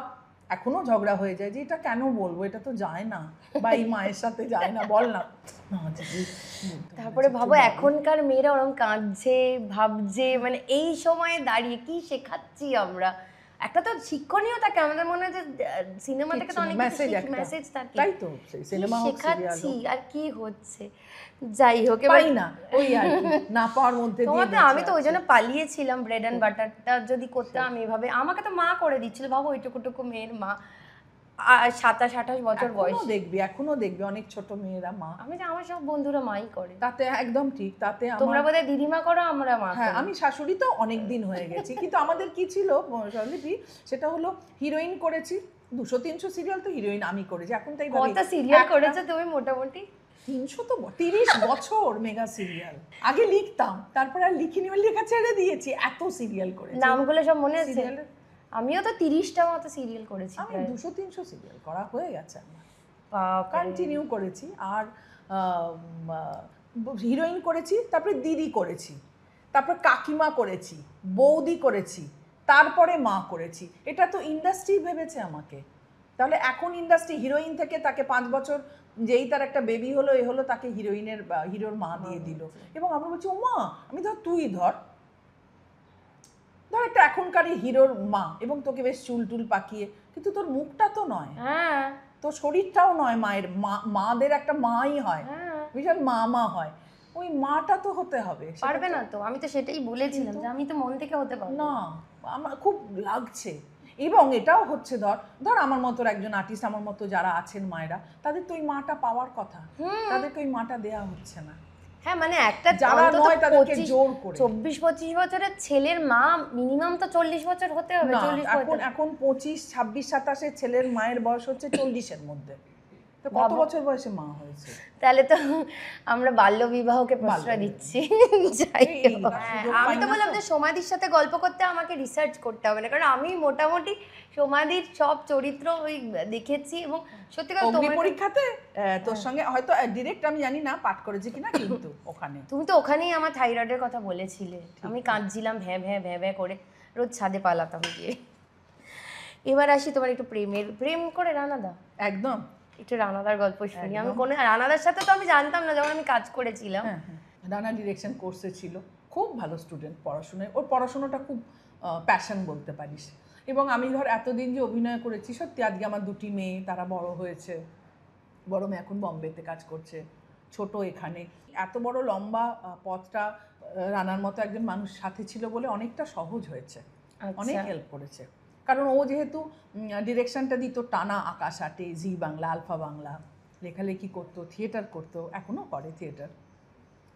এখনো ঝগড়া হয়ে যায় যে এটা কেন বলবো, এটা তো যায় না, বা এই মায়ের সাথে যায় না, বল না। তারপরে ভাবো এখনকার মেয়েরা ওরকম কাঁদছে, ভাবছে, মানে এই সময়ে দাঁড়িয়ে কি শেখাচ্ছি আমরা। একটা তো শিক্ষণীয় থাকে, আমাদের মনে হয় যে সিনেমা থেকে তো অনেক মেসেজ থাকে, তাই তো সিনেমা শেখাচ্ছি আর কি হচ্ছে। যাই হোক, পাই না ওই আর না পাওয়ার মধ্যে দিয়ে আমি তো ওই জন্য পালিয়েছিলাম। ব্রেড অ্যান্ড বাটারটা যদি করতাম আমি এভাবে, আমাকে তো মা করে দিচ্ছিল, ভাবো ওইটুকুটুকু মেয়ের মা, 27-28 বছর বয়স। এখনো দেখবি অনেক ছোট মেয়েরা মা। আমার সব বন্ধুরা মাই করে। তাতে একদম ঠিক, তাতে তোমরা বোধহয় দিদিমা করো, আমরা মা। হ্যাঁ, আমি শাশুড়ি তো অনেক দিন হয়ে গেছি। কিন্তু আমাদের কি ছিল স্বরলিপি, সেটা হলো হিরোইন করেছি 200-300 সিরিয়াল, তো হিরোইন আমি করেছি। এখন তাই কত সিরিয়াল করেছো তুমি মোটামুটি? 300 তো 30 বছর মেগা সিরিয়াল। আগে লিখতাম, তারপর আর লিখিনি, লেখা ছেড়ে দিয়েছি, এত সিরিয়াল করেছি। নামগুলো সব মনে আছে? আমিও তো 30টা মতো সিরিয়াল করেছি। আমি 200-300 সিরিয়াল করা হয়ে গেছে আমার, কন্টিনিউ করেছি। আর হিরোইন করেছি, তারপরে দিদি করেছি, তারপর কাকিমা করেছি, বৌদি করেছি, তারপরে মা করেছি। এটা তো ইন্ডাস্ট্রি ভেবেছে আমাকে। তাহলে এখন ইন্ডাস্ট্রি হিরোইন থেকে তাকে 5 বছর যেই তার একটা বেবি হলো এ হলো, তাকে হিরোর মা দিয়ে দিল। এবং আমরা বলছি ও মা, আমি তুই ধর একটা এখনকার হিরোর মা, এবং তোকে বেশ চুল টুল পাকিয়ে, কিন্তু তোর মুখটা তো নয়, তোর শরীরটাও নয় মায়ের। মাদের একটা মাই হয়, ভীষণ মা হয়, ওই মাটা তো হতে হবে। পারবে না তো, আমি তো সেটাই বলেছিলাম যে আমি তো মন থেকে হতে পারবো না, আমার খুব লাগছে। এবং এটাও হচ্ছে ধর আমার মতো একজন আর্টিস্ট, আমার মতো যারা আছেন মায়েরা, তাদের তো ওই মাটা পাওয়ার কথা, তাদেরকে ওই মাটা দেয়া হচ্ছে না। হ্যাঁ, মানে একটা যারা নয় তাদেরকে জোর করে। 24-25 বছরের ছেলের মা মিনিমাম তো 40 বছর হতে হবে। এখন 25, 26, 27 ছেলের মায়ের বয়স হচ্ছে 40-এর মধ্যে। তো কত বছর বয়সে মা হয়েছে? তাহলে তো আমরা বাল্য বিবাহকে প্রশ্রয় দিচ্ছি। যাই হোক। আমি তো বললাম যে সমাধির সাথে গল্প করতে আমাকে রিসার্চ করতে হবে না, কারণ আমি মোটামুটি সমাধির সব চরিত্র ওই দেখেছি এবং সত্যি কথা অগ্নি পরীক্ষাতে তোর সঙ্গে হয়তো ডিরেক্ট আমি জানি না পাঠ করেছে কিনা, কিন্তু ওখানে তুমি তো ওখানেই আমার থাইরয়েডের কথা বলেছিলে, আমি কাঁদছিলাম ভ্যাঁ ভ্যাঁ ভ্যাঁ ভ্যাঁ করে, রোজ ছাদে পালাতাম গিয়ে। এবার আসি তোমার একটু প্রেম করে রানাদা, একদম একটু রানাদার গল্প শুনি। আমি কোনো রানাদার সাথে তো আমি জানতাম না যখন আমি কাজ করেছিলাম। রানা ডিরেকশন কোর্সে ছিল, খুব ভালো স্টুডেন্ট, পড়াশোনায় ওর পড়াশোনাটা খুব প্যাশন বলতে পারিস। এবং আমি ধর এতদিন যে অভিনয় করেছি, সত্যি আজকে আমার দুটি মেয়ে, তারা বড় হয়েছে, বড় মেয়ে এখন বম্বেতে কাজ করছে, ছোট এখানে। এত বড় লম্বা পথটা রানার মতো একজন মানুষ সাথে ছিল বলে অনেকটা সহজ হয়েছে, অনেক হেল্প করেছে। কারণ ও যেহেতু ডিরেকশনটা দিত টানা আকাশ আটে, জি বাংলা, আলফা বাংলা, লেখালেখি করতো, থিয়েটার করতো, এখনও করে থিয়েটার,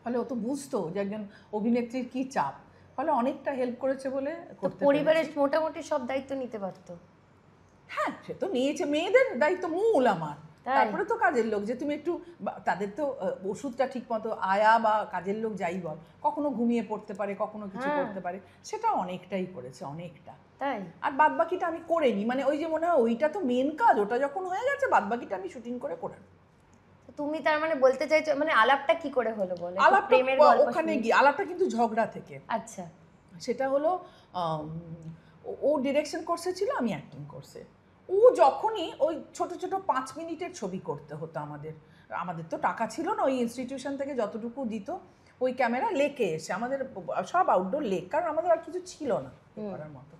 ফলে ও তো বুঝতো যে একজন অভিনেত্রীর কী চাপ, ফলে অনেকটা হেল্প করেছে বলে করতে। পরিবারের মোটামুটি সব দায়িত্ব নিতে পারতো। হ্যাঁ, সে তো নিয়েছে, মেয়েদের দায়িত্ব মূল আমার। তারপরে তো কাজের লোক, যে তুমি একটু তাদের তো ওষুধটা ঠিক মতো, আয়া বা কাজের লোক যাই বল, কখনো ঘুমিয়ে পড়তে পারে, কখনো কিছু করতে পারে, সেটা অনেকটাই করেছে, অনেকটা। তাই আর বাদ বাকিটা আমি করিনি, মানে ওই যে মনে হয় ওইটা তো মেন কাজ, ওটা যখন হয়ে গেছে বাদ বাকিটা আমি শুটিং করে করে। তুমি তার মানে বলতে চাইছো মানে আলাপটা কি করে হলো বলে? প্রেমের ওখানে গিয়ে আলাপটা কিন্তু ঝগড়া থেকে। আচ্ছা, সেটা হলো ও ডিরেকশন কোর্সে ছিল, আমি অ্যাক্টিং কোর্সে। ও যখনই ওই ছোট ছোট 5 মিনিটের ছবি করতে হতো আমাদের তো টাকা ছিল না, ওই ইনস্টিটিউশন থেকে যতটুকু দিত ওই ক্যামেরা লেকে এসে, আমাদের সব আউটডোর লেক, কারণ আমাদের আর কিছু ছিল না করার মতো,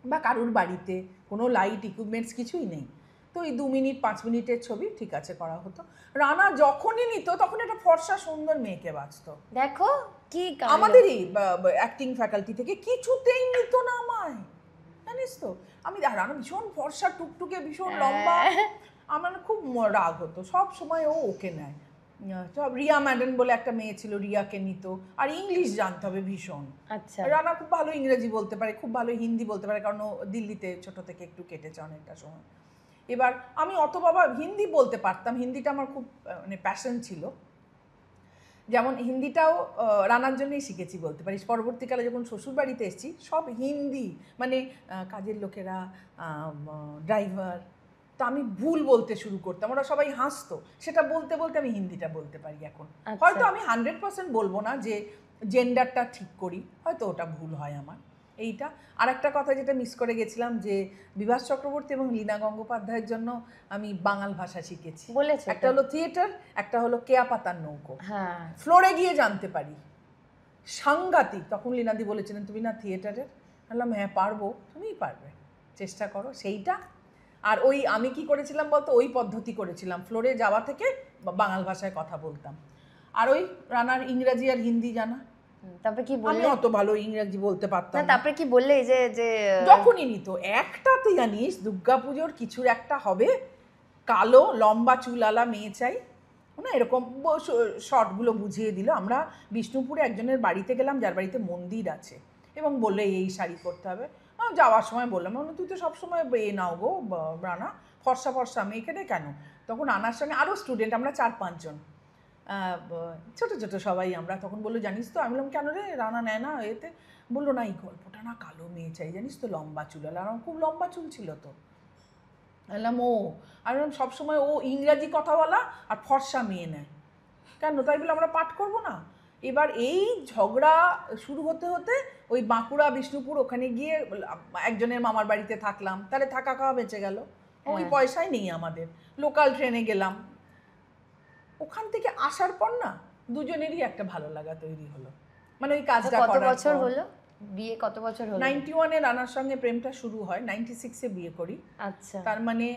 বা কারুর বাড়িতে কোনো লাইট ইকুইপমেন্টস কিছুই নেই। তো এই 2 মিনিট 5 মিনিটের ছবি ঠিক আছে করা হতো। রানা যখনই নিত তখন একটা ফর্সা সুন্দর মেয়েকে বাঁচত। দেখো কি আমাদেরই অ্যাক্টিং ফ্যাকাল্টি থেকে কিছুতেই নিত না আমায়, জানিস তো। আমি রানা ভীষণ ফর্সা, টুকটুকে, ভীষণ লম্বা, আমার খুব রাগ হতো সব সময় ও ওকে নেয়। সব রিয়া ম্যাডেন বলে একটা মেয়ে ছিল, রিয়াকে নিত, আর ইংলিশ জানতে হবে ভীষণ। আচ্ছা, রানা খুব ভালো ইংরেজি বলতে পারে, খুব ভালো হিন্দি বলতে পারে, কারণ ও দিল্লিতে ছোট থেকে একটু কেটেছে অনেকটা সময়। এবার আমি অত বাবা হিন্দি বলতে পারতাম, হিন্দিটা আমার খুব মানে প্যাশন ছিল, যেমন হিন্দিটাও রানার জন্যই শিখেছি বলতে পারিস। পরবর্তীকালে যখন শ্বশুরবাড়িতে এসেছি সব হিন্দি, মানে কাজের লোকেরা, ড্রাইভার, তো আমি ভুল বলতে শুরু করতাম, ওরা সবাই হাসতো, সেটা বলতে বলতে আমি হিন্দিটা বলতে পারি এখন। হয়তো আমি 100% বলবো না যে জেন্ডারটা ঠিক করি, হয়তো ওটা ভুল হয় আমার এইটা। আর একটা কথা যেটা মিস করে গেছিলাম, যে বিভাস চক্রবর্তী এবং লীনা গঙ্গোপাধ্যায়ের জন্য আমি বাঙাল ভাষা শিখেছি। একটা হলো থিয়েটার, একটা হলো কেয়া পাতার নৌকো। হ্যাঁ, ফ্লোরে গিয়ে জানতে পারি, সাংঘাতিক। তখন লীনাদি বলেছিলেন তুমি না থিয়েটারের, বললাম হ্যাঁ পারবো, তুমিই পারবে, চেষ্টা করো। সেইটা আর ওই আমি কি করেছিলাম বলতো, ওই পদ্ধতি করেছিলাম, ফ্লোরে যাওয়া থেকে বাঙাল ভাষায় কথা বলতাম। আর ওই রানার ইংরাজি আর হিন্দি জানা, তারপরে কি বললে? আমি অত ভালো ইংরেজি বলতে পারতাম না। তারপরে কি বললে যে যে যখনই নিত একটা, তুই জানিস দুর্গাপুজোর কিছুর একটা হবে, কালো লম্বা চুলালা মেয়ে চাই না, এরকম শর্টগুলো বুঝিয়ে দিল। আমরা বিষ্ণুপুরে একজনের বাড়িতে গেলাম যার বাড়িতে মন্দির আছে, এবং বললে এই শাড়ি করতে হবে। যাওয়ার সময় বললাম, তুই তো সবসময় নাও গো রানা, ফর্সা ফর্সা মেয়েকে কেন? তখন রানার সঙ্গে আরও স্টুডেন্ট, আমরা 4-5 জন, ছোটো ছোটো সবাই আমরা। তখন বললো জানিস তো, আমি বললাম কেন রে, রানা নেয় না এতে? বললো না এই গল্পটা না কালো মেয়ে চাই, জানিস তো লম্বা চুল, আর আমার খুব লম্বা চুল ছিল তো। বললাম ও, আমি বললাম সবসময় ও ইংরাজি কথা বলা আর ফর্সা মেয়ে নেয় কেন? তাই বলে আমরা পাঠ করবো না? এবার এই ঝগড়া শুরু হতে হতে ওই বাঁকুড়া বিষ্ণুপুর ওখানে গিয়ে একজনের মামার বাড়িতে থাকলাম, তাহলে থাকা খাওয়া বেঁচে গেল, ওই পয়সাই নেই আমাদের। লোকাল ট্রেনে গেলাম, ওখান থেকে আসার পর না দুজনেরই একটা ভালো লাগা তৈরি হলো। মানে ওই কাজটা কত বছর হলো বিয়ে? কত বছর হলো? 91-এ রানার সঙ্গে প্রেমটা শুরু হয়, 96-এ বিয়ে করি। আচ্ছা, তার মানে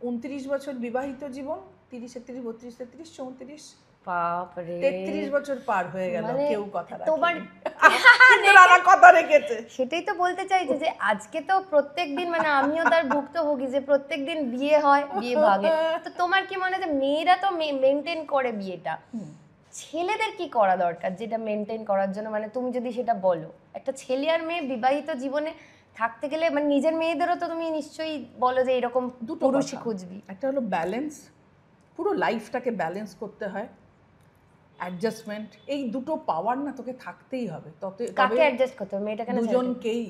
29 বছর বিবাহিত জীবন, 30, 31, 32, 33, 34, বাপরে 33 বছর পার হয়ে গেল, কেউ কথা রাখেনি। তোমার রানা কথা রেখেছে। সেটাই তো বলতে চাইছি যে আজকে তো প্রত্যেকদিন, মানে আমিও তার ভুক্তভোগী, যে প্রত্যেকদিন বিয়ে হয়, বিয়ে ভাগে। তো তোমার কি মনে হয় যে মেয়েরা তো মেনটেন করে বিয়েটা, ছেলেদের কি করা দরকার যেটা মেনটেন করার জন্য? মানে তুমি যদি সেটা বলো, একটা ছেলে আর মেয়ে বিবাহিত জীবনে থাকতে গেলে, মানে নিজের মেয়েদেরও তো তুমি নিশ্চয়ই বলো যে এরকম পুরুষই খুঁজবি। একটা হলো ব্যালেন্স, পুরো লাইফটাকে ব্যালেন্স করতে হয়, অ্যাডজাস্টমেন্ট, এই দুটো পাওয়ার না তোকে থাকতেই হবে। কাকে অ্যাডজাস্ট করতে হবে? মেয়েটা কেন? দুজনকেই।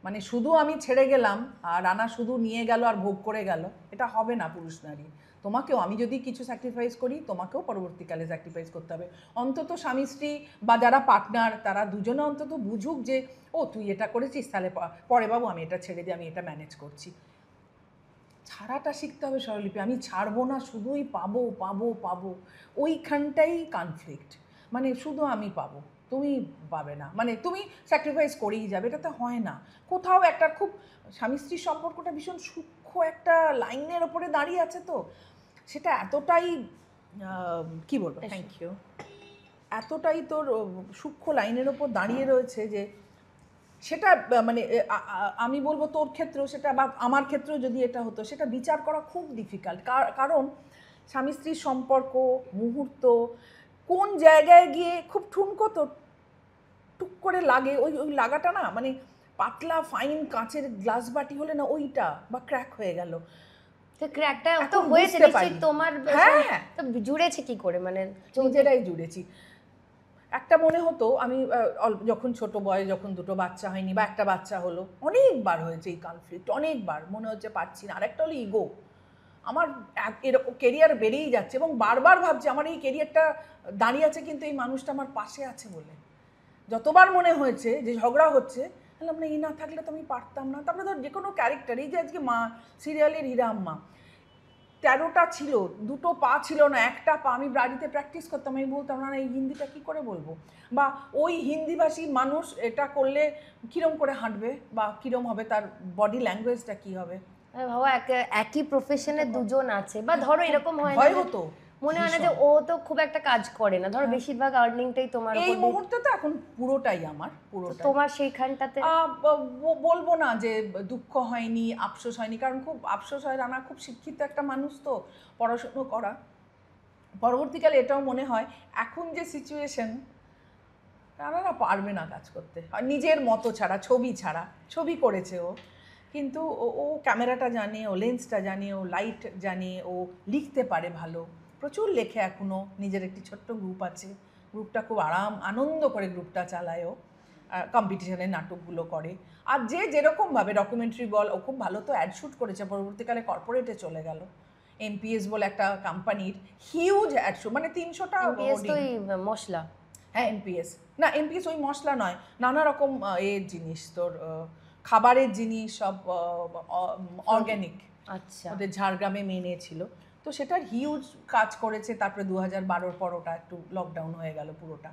মানে শুধু আমি ছেড়ে গেলাম আর রানা শুধু নিয়ে গেল আর ভোগ করে গেল, এটা হবে না পুরুষ নারী। তোমাকেও, আমি যদি কিছু স্যাক্রিফাইস করি তোমাকেও পরবর্তীকালে স্যাক্রিফাইস করতে হবে। অন্তত স্বামী স্ত্রী বা যারা পার্টনার তারা দুজনে অন্তত বুঝুক যে ও তুই এটা করেছিস, তাহলে পরে বাবু আমি এটা ছেড়ে দিই, আমি এটা ম্যানেজ করছি। ছাড়াটা শিখতে হবে স্বরলিপি। আমি ছাড়বো না, শুধুই পাবো পাবো পাবো, ওইখানটাই কনফ্লিক্ট। মানে শুধু আমি পাবো, তুমি পাবে না, মানে তুমি স্যাক্রিফাইস করেই যাবে, এটাতে হয় না। কোথাও একটা খুব স্বামী স্ত্রীর সম্পর্কটা ভীষণ সূক্ষ্ম একটা লাইনের ওপরে দাঁড়িয়ে আছে, তো সেটা এতটাই কি বলবো, থ্যাংক ইউ, এতটাই তোর সূক্ষ্ম লাইনের ওপর দাঁড়িয়ে রয়েছে যে সেটা মানে আমি বলবো তোর ক্ষেত্রেও সেটা বা আমার ক্ষেত্রেও যদি এটা হতো, সেটা বিচার করা খুব ডিফিকাল্ট। কারণ স্বামী স্ত্রীর সম্পর্ক মুহূর্ত কোন জায়গায় গিয়ে খুব ঠুনকো তো টুক করে লাগে, ওই ওই লাগাটা না, মানে পাতলা ফাইন কাঁচের গ্লাস বাটি হলে না ওইটা বা ক্র্যাক হয়ে গেল। তো ক্র্যাকটা তো হয়েছে নিশ্চয়ই তোমার। হ্যাঁ, তো জুড়েছে কি করে? মানে নিজেরাই জুড়েছি। একটা মনে হতো আমি যখন ছোট বয়স, যখন দুটো বাচ্চা হয়নি বা একটা বাচ্চা হলো, অনেকবার হয়েছে এই কনফ্লিক্ট, অনেকবার মনে হচ্ছে পারছি না। আরেকটা হলো ইগো, আমার এরকম কেরিয়ার বেড়েই যাচ্ছে এবং বারবার ভাবছি আমার এই কেরিয়ারটা দাঁড়িয়ে আছে কিন্তু এই মানুষটা আমার পাশে আছে বলে। যতবার মনে হয়েছে যে ঝগড়া হচ্ছে, বললাম না এই না থাকলে তো আমি পারতাম না। তারপরে ধর যে কোনো ক্যারেক্টার, এই যে আজকে মা সিরিয়ালের হীরা আম্মা, 13টা ছিল, 2টো পা ছিল না, একটা পা। আমি বাড়িতে প্র্যাকটিস করতাম, আমি বলতাম না এই হিন্দিটা কী করে বলবো, বা ওই হিন্দিভাষী মানুষ এটা করলে কীরম করে হাঁটবে বা কীরম হবে, তার বডি ল্যাঙ্গুয়েজটা কী হবে। ভাবা একই প্রফেশনে দুজন আছে, বা ধরো এরকম হয় ভয় হতো, মনে হয় না যে ও তো খুব একটা কাজ করে না, ধরো বেশিরভাগ আর্নিংটাই তোমার এই মুহূর্তে তো এখন পুরোটাই আমার, পুরোটা তোমার। সেইখানটাতে বলবো না যে দুঃখ হয়নি, আফসোস হয়নি, কারণ খুব আফসোস হয়। রানা খুব শিক্ষিত একটা মানুষ, তো পড়াশুনো করা। পরবর্তীকালে এটাও মনে হয় এখন যে সিচুয়েশন, রানা পারবে না কাজ করতে, আর নিজের মতো ছাড়া, ছবি ছাড়া। ছবি করেছে ও, কিন্তু ও ক্যামেরাটা জানে, ও লেন্সটা জানে, ও লাইট জানে, ও লিখতে পারে ভালো, প্রচুর লেখে এখনও। নিজের একটি ছোট্ট গ্রুপ আছে, গ্রুপটা খুব আনন্দ করে গ্রুপটা চালায়। ও কম্পিটিশনের নাটকগুলো করে। আর যে যেরকমভাবে ডকুমেন্টারি বল, ও খুব ভালো তো অ্যাড শ্যুট করেছে, পরবর্তীকালে কর্পোরেটে চলে গেল। এমপিএস বলে একটা কোম্পানির হিউজ অ্যাড শ্যুট, মানে 300টা মশলা। হ্যাঁ এমপিএস না, এমপিএস ওই মশলা নয়, নানা রকম এর জিনিস, তোর খাবারের জিনিস সব অর্গ্যানিক। আচ্ছা, ওদের ঝাড়গ্রামে মেনে ছিল, তো সেটার হিউজ কাজ করেছে। তারপরে 2012 পর ওটা একটু লকডাউন হয়ে গেল, পুরোটা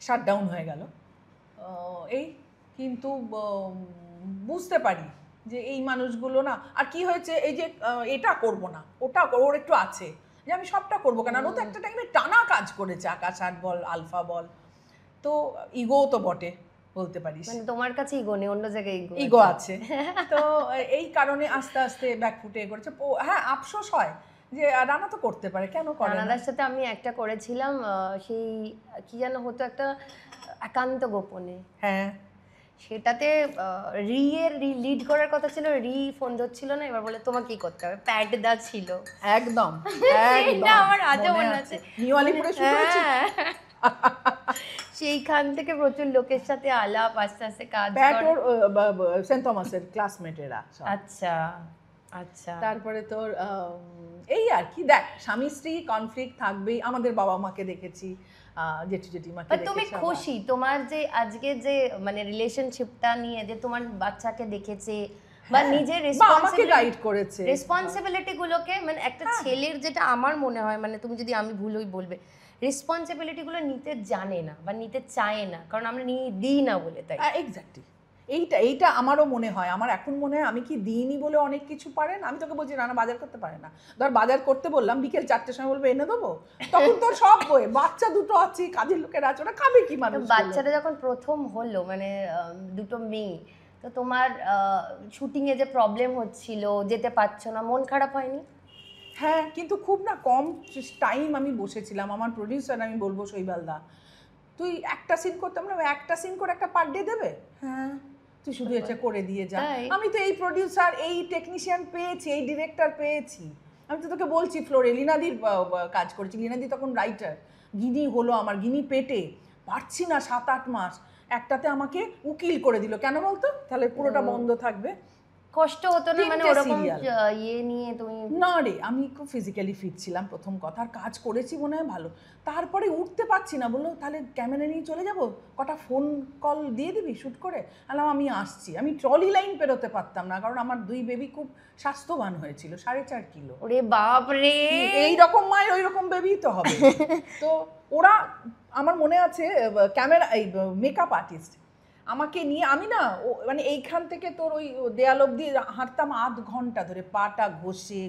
শাটডাউন হয়ে গেল। এই কিন্তু বুঝতে পারি যে এই মানুষগুলো না, আর কি হয়েছে, এই যে এটা করব না, ওটা ওর একটু আছে যে আমি সবটা করবো কেন। ও তো একটা টাইমে টানা কাজ করেছে, আকাশ আট বল, আলফা বল, তো ইগো তো বটে বলতে পারিস। মানে তোমার কাছে ইগো নেই, অন্য জায়গায় ইগো আছে। তো এই কারণে আস্তে আস্তে ব্যাকফুটে করেছে। হ্যাঁ আফসোস হয় যে রানা তো করতে পারে, কেন করে না। রানাদার সাথে আমি একটা করেছিলাম, সেই কি যেন হতো, একটা একান্ত গোপনে। হ্যাঁ, সেটাতে এর লিড করার কথা ছিল, ফোন ধরছিল না, এবার বলে তোমাকে কি করতে হবে, প্যাড দা ছিল একদম এটা আমার আজও মনে আছে। নিউ আলিপুরে শুরু হয়েছে, সেইখান থেকে প্রচুর লোকের সাথে আলাপ, আস্তে আস্তে কাজ। প্যাট ওর সেন্ট থমাসের ক্লাসমেটেরা। আচ্ছা আচ্ছা। তারপরে তোর এই আর কি, দেখ স্বামী স্ত্রী কনফ্লিক্ট থাকবেই। আমাদের বাবা মাকে দেখেছি, জেঠু জেঠিমাকে দেখেছি। তুমি খুশি তোমার যে আজকে যে মানে রিলেশনশিপটা নিয়ে, যে তোমার বাচ্চাকে দেখেছে বা নিজের রেসপন্সিবিলিটি গুলোকে, মানে একটা ছেলের যেটা আমার মনে হয়, মানে তুমি যদি আমি ভুল হই বলবে, রেসপন্সিবিলিটি গুলো নিতে জানে না বা নিতে চায় না, কারণ আমরা দিই না বলে। তাই এক্স্যাক্টলি এইটা আমারও মনে হয়। আমার এখন মনে হয় আমি কি দিইনি বলে অনেক কিছু পারে না। আমি তোকে বলছি রানা বাজার করতে পারে না, ধর বাজার করতে বললাম বিকেল 4টের সময়, বলবে এনে দেবো, তখন তোর সব বই, বাচ্চা দুটো আছে, কাজের লোকের আছে, ওরা খাবে কি মানুষ। বাচ্চাটা যখন প্রথম হলো, মানে দুটো মেয়ে, তো তোমার শুটিংয়ে যে প্রবলেম হচ্ছিল, যেতে পারছো না, মন খারাপ হয়নি? হ্যাঁ, কিন্তু খুব না কম টাইম আমি বসেছিলাম। আমার প্রডিউসার, আমি বলবো শৈবালদা, তুই একটা সিন করতাম না, একটা সিন করে একটা পার ডে দেবে। হ্যাঁ, তুই শুধু এটা করে দিয়ে যা। আমি তো এই প্রডিউসার, এই টেকনিশিয়ান পেয়েছি, এই ডিরেক্টর পেয়েছি, আমি তো তোকে বলছি ফ্লোরে লীনাদির কাজ করেছি, লীনাদি তখন রাইটার, গিনি হলো আমার, গিনি পেটে পারছি না 7-8 মাস, একটাতে আমাকে উকিল করে দিল, কেন বলতো, তাহলে পুরোটা বন্ধ থাকবে। কষ্ট হতো না মানে 3টে ওরকম serial। ইয়ে নিয়ে তুমি? না রে, আমি খুব ফিজিক্যালি ফিট ছিলাম প্রথম কথা, আর কাজ করেছি মনে হয় ভালো, তারপরে উঠতে পারছি না, বললো তাহলে ক্যামেরা নিয়ে চলে যাব, কটা ফোন কল দিয়ে দিবি শ্যুট করে, আমি আসছি। আমি ট্রলি লাইন পেরোতে পারতাম না, কারণ আমার 2 বেবি খুব স্বাস্থ্যবান হয়েছিল, 4.5 কিলো। ওরে বাপ রে, এইরকম মায়ের ওই রকম বেবি তো হবে। তো ওরা, আমার মনে আছে ক্যামেরা, এই মেকআপ আর্টিস্ট আমাকে নিয়ে, আমি না মানে এইখান থেকে তোর ওই দেয়াল অব্দি হাঁটতাম 1/2 ঘন্টা ধরে, পাটা ঘষে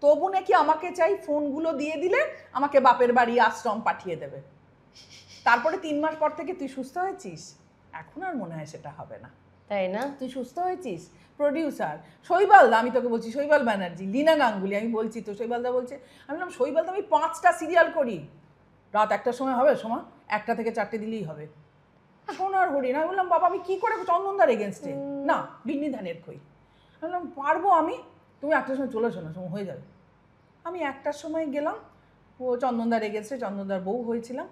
তবু নাকি আমাকে চাই ফোনগুলো দিয়ে দিলে আমাকে বাপের বাড়ি আশ্রম পাঠিয়ে দেবে। তারপরে 3 মাস পর থেকে তুই সুস্থ হয়েছিস, এখন আর মনে হয় সেটা হবে না, তাই না? তুই সুস্থ হয়েছিস। প্রডিউসার শৈবালদা, আমি তোকে বলছি, শৈবাল ব্যানার্জি, লীনা গাঙ্গুলি, আমি বলছি তো, শৈবালদা বলছে, আমি বললাম শৈবালদা আমি 5টা সিরিয়াল করি, রাত 1টার সময় হবে, সময় 1টা থেকে 4টে দিলেই হবে। সোনার হরিণ। আমি বললাম বাবা আমি কি করে, চন্দনদার এগেনস্টে না, বিন্নি ধানের খই। আমি বললাম পারবো আমি, তুমি 1টার সময় চলে শোনো, সময় হয়ে যাবে। আমি 1টার সময় গেলাম, ও চন্দনদার এগেনস্টে, চন্দনদার বউ হয়েছিলাম,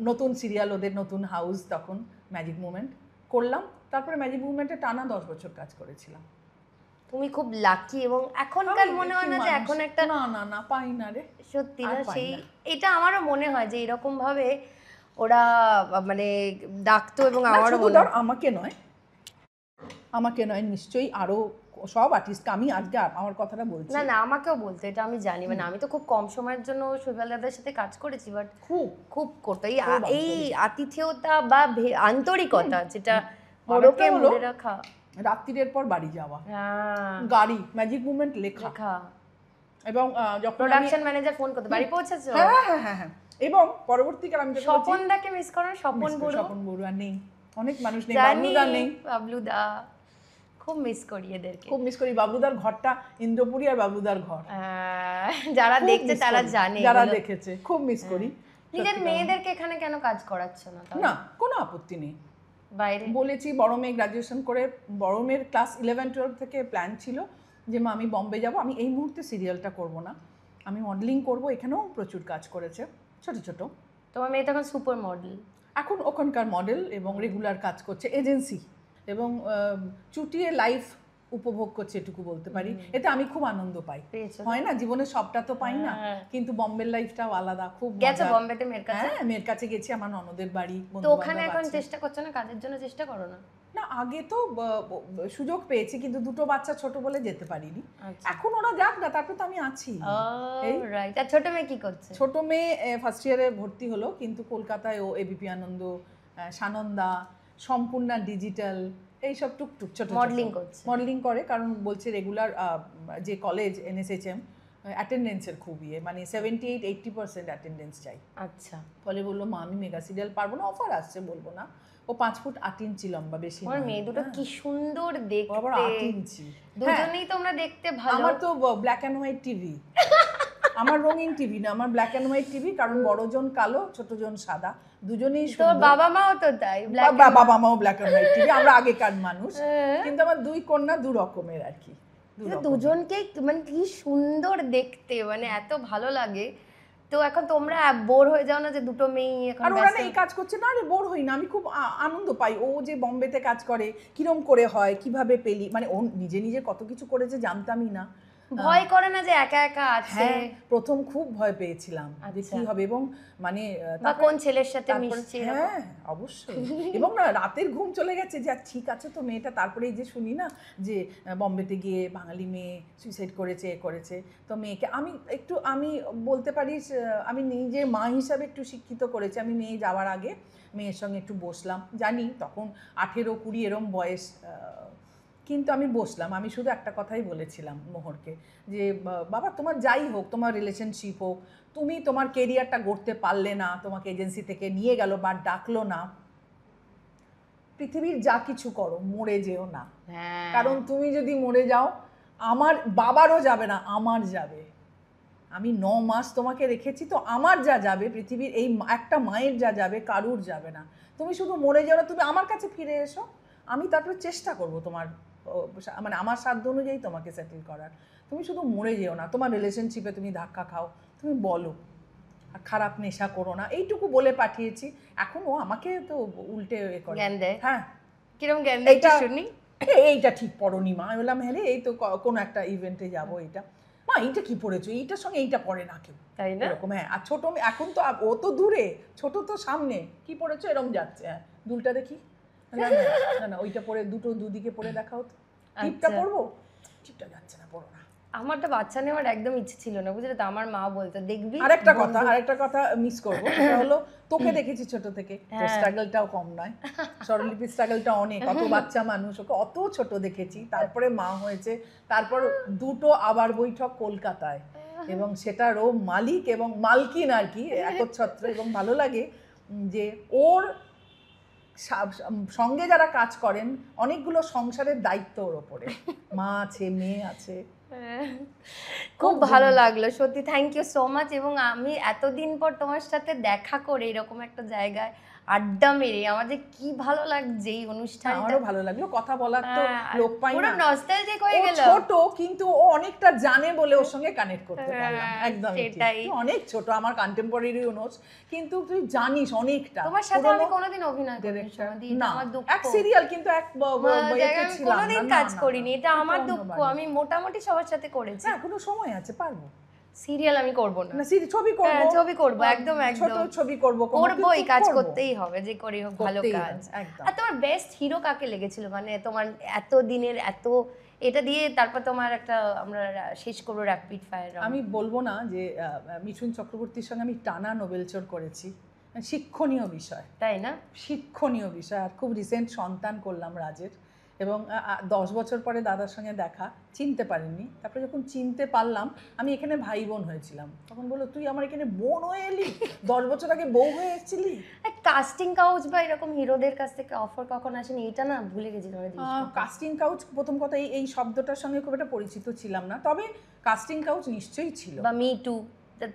নতুন সিরিয়াল, ওদের নতুন হাউস তখন, ম্যাজিক মুভমেন্ট করলাম, তারপরে ম্যাজিক মুভমেন্টে টানা 10 বছর কাজ করেছিলাম। তুমি খুব লাকি, এবং এখনকার মনে হয় না যে এখন একটা, না পাই না রে, সত্যি আর না, পাই সেই না। এটা আমারও মনে হয় যে এরকম ভাবে ওরা মানে ডাকতো, এবং আমারও শুধু মনে ধর আমাকে নয় নিশ্চয়ই আরো সব আর্টিস্ট, আমি আজকে আমার কথাটা বলছি না, আমাকেও বলতো, এটা আমি জানি, মানে আমি তো খুব কম সময়ের জন্য শৈবাল দাদার সাথে কাজ করেছি, বাট খুব করতো এই আতিথেয়তা বা আন্তরিকতা, যেটা মোড়কে মনে রাখা, রাত্রির পর বাড়ি যাওয়া, হ্যাঁ, গাড়ি, ম্যাজিক মুভমেন্ট লেখা, এবং যখন প্রোডাকশন ম্যানেজার ফোন করতে, বাড়ি পৌঁছেছো? হ্যাঁ, এবং পরবর্তীকাল আমি স্বপনদাকে মিস করেন, স্বপন বড়ুয়া নেই, অনেক মানুষ নেই, জানি, বাবলুদা নেই, বাবলুদা খুব মিস করি এদেরকে, খুব মিস করি। বাবলুদার ঘরটা ইন্দ্রপুরি, আর বাবলুদার ঘর যারা দেখছে তারা জানে, যারা দেখেছে খুব মিস করি। নিজের মেয়েদেরকে এখানে কেন কাজ করাচ্ছ না? না, কোনো আপত্তি নেই, বাইরে বলেছি। বড় মেয়ে গ্রাজুয়েশন করে, বড় মেয়ের ক্লাস 11-12 থেকে প্ল্যান ছিল যে মা আমি বম্বে যাব, আমি এই মুহূর্তে সিরিয়ালটা করব না, আমি মডেলিং করব, এখানেও প্রচুর কাজ করেছে ছোট ছোট। তোমার মেয়ে তখন সুপার মডেল, এখন ওখানকার মডেল, এবং রেগুলার কাজ করছে এজেন্সি, এবং চুটিয়ে লাইফ উপভোগ করছে, এটুকু বলতে পারি। এতে আমি খুব আনন্দ পাই। হয় না, জীবনে সবটা তো পাই না, কিন্তু বম্বের লাইফটাও আলাদা, খুব গেছো বম্বেতে মেয়ের কাছে? হ্যাঁ, মেয়ের কাছে গেছি, আমার ননদের বাড়ি। তো ওখানে এখন চেষ্টা করছো না, কাজের জন্য চেষ্টা করো না? না, আগে তো সুযোগ পেয়েছি, কিন্তু 2টো বাচ্চা ছোট বলে যেতে পারিনি। এখন ওরা যাক না, তারপর তো আমি আছি। রাইট। আর ছোট মেয়ে কি করছে? ছোট মেয়ে ফার্স্ট ইয়ারে ভর্তি হলো, কিন্তু কলকাতায় ও এবিপি আনন্দ, সানন্দা, সম্পূর্ণা ডিজিটাল, এইসব টুকটুক ছোট মডেলিং করে, কারণ বলছে রেগুলার যে কলেজ NSHM অ্যাটেন্ডেন্সের খুব মানে 78-80% অ্যাটেন্ডেন্স চাই। আচ্ছা, ফলে বললো মা আমি মেগা সিরিয়াল পারবো না, অফার আসছে বলবো না। ও 5 ফুট 8 ইঞ্চি লম্বা, বেশি আমার মেয়ে দুটো কি সুন্দর দেখতে, আবার 8 ইঞ্চি, দুজনেই তোমরা দেখতে ভালো। আমার তো ব্ল্যাক অ্যান্ড হোয়াইট টিভি, আমার রঙিন টিভি না, আমার ব্ল্যাক অ্যান্ড হোয়াইট টিভি, কারণ বড়জন কালো, ছোটজন সাদা, দুজনেই সুন্দর। তোর বাবা মাও তো তাই, বাবা মাও ব্ল্যাক অ্যান্ড হোয়াইট টিভি, আমরা আগেকার মানুষ, কিন্তু আমার 2 কন্যা 2 রকমের আর কি। দুজনকেই মানে কি সুন্দর দেখতে, মানে এত ভালো লাগে। তো এখন তোমরা বোর হয়ে যাও না যে দুটো মেয়ে এখন আর ওরা না এই কাজ করছে না? আরে বোর হই না, আমি খুব আনন্দ পাই। ও যে বম্বেতে কাজ করে, কিরম করে হয়, কিভাবে পেলি, মানে ও নিজে নিজে কত কিছু করেছে জানতামই না। ভয় করে না যে একা একা আছে? হ্যাঁ, প্রথম খুব ভয় পেয়েছিলাম যে কি হবে, এবং মানে কোন ছেলের সাথে মিশছে। হ্যাঁ অবশ্যই, এবং না রাতের ঘুম চলে গেছে যে ঠিক আছে তো মেয়েটা, তারপরে এই যে শুনি না যে বম্বেতে গিয়ে বাঙালি মেয়ে সুইসাইড করেছে, তো মেয়েকে আমি বলতে পারি আমি নিজে মা হিসাবে একটু শিক্ষিত করেছি। আমি মেয়ে যাওয়ার আগে মেয়ের সঙ্গে একটু বসলাম, জানি তখন 18-20 এরম বয়স, কিন্তু আমি বসলাম, আমি শুধু একটা কথাই বলেছিলাম মোহরকে, যে বাবা তোমার যাই হোক, তোমার রিলেশনশিপ হোক, তুমি তোমার কেরিয়ারটা গড়তে পারলে না, তোমাকে এজেন্সি থেকে নিয়ে গেল বা ডাকলো না, পৃথিবীর যা কিছু করো মরে যেও না, কারণ তুমি যদি মরে যাও আমার বাবারও যাবে না, আমার যাবে। আমি 9 মাস তোমাকে রেখেছি, তো আমার যা যাবে, পৃথিবীর এই একটা মায়ের যা যাবে, কারুর যাবে না। তুমি শুধু মরে যাও না, তুমি আমার কাছে ফিরে এসো, আমি তারপরে চেষ্টা করব তোমার মানে আমার সাধ্য অনুযায়ী তোমাকে সেটেল করার। তুমি শুধু মরে যেও না, তোমার রিলেশনশিপে তুমি ধাক্কা খাও, তুমি বলো, আর খারাপ নেশা করো না, এইটুকু বলে পাঠিয়েছি। এখন ও আমাকে তো উল্টে করে। জ্ঞান দেয়? হ্যাঁ, কিরকম জ্ঞান দেয় এইটা শুনি। এইটা ঠিক পড়োনি মা। আমি বললাম হ্যাঁ রে, এই তো কোনো একটা ইভেন্টে যাবো, এইটা মা এইটা কি পড়েছো, এইটার সঙ্গে এইটা পড়ে না কেউ, তাই না? এরকম। হ্যাঁ, আর ছোট এখন তো ও তো দূরে, ছোট তো সামনে, কি পড়েছো এরকম যাচ্ছে। হ্যাঁ, দুলটা দেখি, না না না না ওইটা পরে দুদিকে পরে দেখাও তো, টিপটা পরবো, টিপটা যাচ্ছে না, পড়ো না। আমার তো বাচ্চা নেওয়ার একদম ইচ্ছে ছিল না, বুঝলে তো। আমার মা বলতো দেখবি। আরেকটা কথা মিস করবো, সেটা হলো তোকে দেখেছি ছোট থেকে, তোর স্ট্রাগলটাও কম নয়, স্বরলিপির স্ট্রাগলটা অনেক, অত বাচ্চা মানুষ, ওকে অত ছোট দেখেছি, তারপরে মা হয়েছে, তারপর দুটো আবার বৈঠক কলকাতায়, এবং সেটার ও মালিক এবং মালকিন আর কি একচ্ছত্র। এবং ভালো লাগে যে ওর সঙ্গে যারা কাজ করেন, অনেকগুলো সংসারের দায়িত্ব ওর ওপরে, মা আছে, মেয়ে আছে। খুব ভালো লাগলো সত্যি, থ্যাংক ইউ সো মাচ। এবং আমি এতদিন পর তোমার সাথে দেখা করে এরকম একটা জায়গায় আড্ডা মেরে আমাদের কি ভালো লাগছে এই অনুষ্ঠানটা। আমারও ভালো লাগলো, কথা বলার তো লোক পাই না, পুরো নস্টালজিক হয়ে গেল। ছোট কিন্তু ও অনেকটা জানে বলে ওর সঙ্গে কানেক্ট করতে পারলাম। একদম সেটাই। অনেক ছোট, আমার কন্টেম্পোরারি নোটস, কিন্তু তুই জানিস অনেকটা। তোমার সাথে আমি কোনোদিন অভিনয় করিনি না, আমার দুঃখ। এক সিরিয়াল কিন্তু এক বইতে ছিলাম না, কোনোদিন কাজ করিনি, এটা আমার দুঃখ। আমি মোটামুটি সবার সাথে করেছি। না, এখনো সময় আছে, পারবো। সিরিয়াল আমি করব না, না ছবি করব, ছবি করব, একদম ছোট ছবি করব, করবই, কাজ করতেই হবে, যে করি হোক ভালো কাজ। একদম। আর তোমার বেস্ট হিরো কাকে লেগেছিল, মানে তোমার এত দিনের এত এটা দিয়ে তারপর তোমার একটা আমরা শেষ করবো র্যাপিড ফায়ার। আমি বলবো না যে মিঠুন চক্রবর্তীর সঙ্গে আমি টানা নোবেলচোর করেছি, শিক্ষণীয় বিষয়, তাই না? শিক্ষণীয় বিষয়। আর খুব রিসেন্ট সন্তান করলাম রাজের, এবং 10 বছর পরে দাদার সঙ্গে দেখা, চিনতে পারিনি, তারপরে যখন চিনতে পারলাম, আমি এখানে ভাই বোন হয়েছিলাম, তখন বললো তুই আমার এখানে বোন হয়ে এলি, 10 বছর আগে বউ হয়ে এসেছিলি। কাস্টিং কাউচ বা এরকম হিরোদের কাছ থেকে অফার কখন আসেনি, এটা না ভুলে গেছি তোমার। কাস্টিং কাউচ প্রথম কথা এই শব্দটার সঙ্গে খুব একটা পরিচিত ছিলাম না, তবে কাস্টিং কাউচ নিশ্চয়ই ছিল। বা মি টু,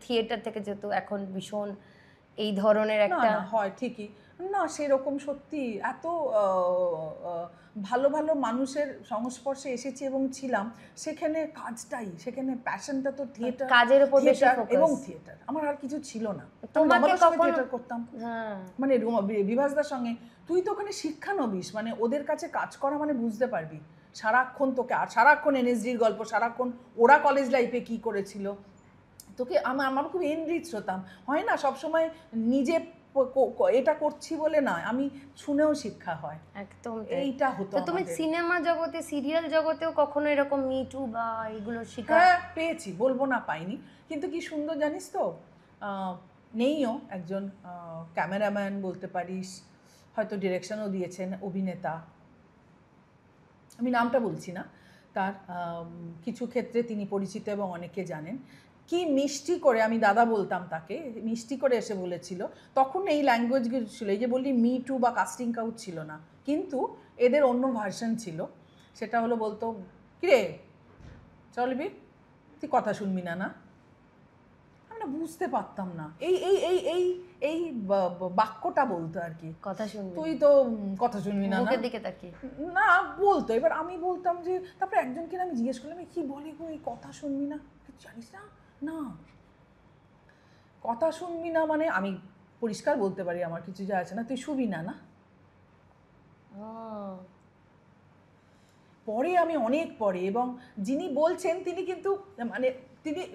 থিয়েটার থেকে যেহেতু এখন ভীষণ এই ধরনের একটা হয়, ঠিকই না, সেরকম সত্যি এত ভালো ভালো মানুষের সংস্পর্শে এসেছি এবং ছিলাম, সেখানে কাজটাই, সেখানে প্যাশনটা তো থিয়েটার, কাজের উপর বেশি ফোকাস, এবং থিয়েটার, আমার আর কিছু ছিল না। তোমাকে কখনো থিয়েটার করতাম, মানে বিভাসদার সঙ্গে, তুই তো ওখানে শিক্ষানবিশ, মানে ওদের কাছে কাজ করা মানে বুঝতে পারবি, সারাক্ষণ তোকে, আর সারাক্ষণ এনএসডির গল্প, সারাক্ষণ ওরা কলেজ লাইফে কি করেছিল, তোকে আমার খুব এনরিচ হতাম। হয় না সবসময় নিজে এটা করছি বলে না, আমি শুনেও শিক্ষা হয়, একদম এইটা হতো। তো তুমি সিনেমা জগতে, সিরিয়াল জগতেও কখনো এরকম মি টু বা এগুলো শিখা? হ্যাঁ, পেয়েছি, বলবো না পাইনি, কিন্তু কি সুন্দর জানিস তো, নেইও একজন ক্যামেরাম্যান বলতে পারিস, হয়তো ডিরেকশনও দিয়েছেন, অভিনেতা, আমি নামটা বলছি না, তার কিছু ক্ষেত্রে তিনি পরিচিত এবং অনেকে জানেন। কি মিষ্টি করে, আমি দাদা বলতাম তাকে, মিষ্টি করে এসে বলেছিল, তখন এই ল্যাঙ্গুয়েজগুলো ছিল, এই যে বললি মি টু বা কাস্টিং কাউচ ছিল না, কিন্তু এদের অন্য ভার্সন ছিল, সেটা হলো বলতো কিরে চলবি, তুই কথা শুনবি না, না আমি না বুঝতে পারতাম না, এই এই এই এই এই বাক্যটা বলতো আর কি, কথা শুনবি, তুই তো কথা শুনবি না, মুখের দিকে তাকিয়ে না বলতো। এবার আমি বলতাম যে, তারপরে একজনকে আমি জিজ্ঞেস করলাম কি বলে গো এই কথা শুনবি না, জানিস না, না কথা শুনবি না মানে, আমি পরিষ্কার বলতে পারি আমার কিছু যায় আছে না, তুই শুবি না, না। পরে আমি অনেক পরে, এবং যিনি বলছেন তিনি কিন্তু মানে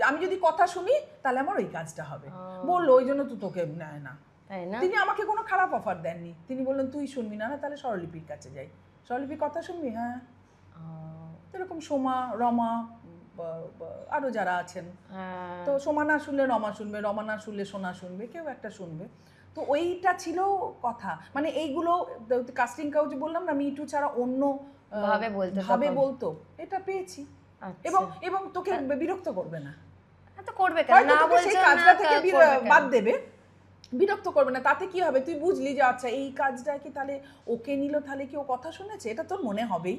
আমি যদি কথা শুনি তাহলে আমার ওই কাজটা হবে বললো, ওই জন্য তো তোকে নেয় না। তিনি আমাকে কোনো খারাপ অফার দেননি, তিনি বললেন তুই শুনবি না, তাহলে স্বরলিপির কাছে যাই, স্বরলিপির কথা শুনবি, হ্যাঁ। এরকম সোমা, রমা, আরও যারা আছেন, তো সোমা না শুনলে রমা শুনবে, রমা না শুনলে সোনা শুনবে, কেউ একটা শুনবে, তো ওইটা ছিল কথা। মানে এইগুলো কাস্টিং কাউচ বললাম না, মিটু ছাড়া অন্য ভাবে বলতো, এটা পেয়েছি, এবং তোকে বিরক্ত করবে না, সেই কাজটা থেকে বাদ দেবে, বিরক্ত করবে না, তাতে কি হবে, তুই বুঝলি যে আচ্ছা এই কাজটা কি তাহলে ওকে নিল, তাহলে কি ও কথা শুনেছে, এটা তোর মনে হবেই,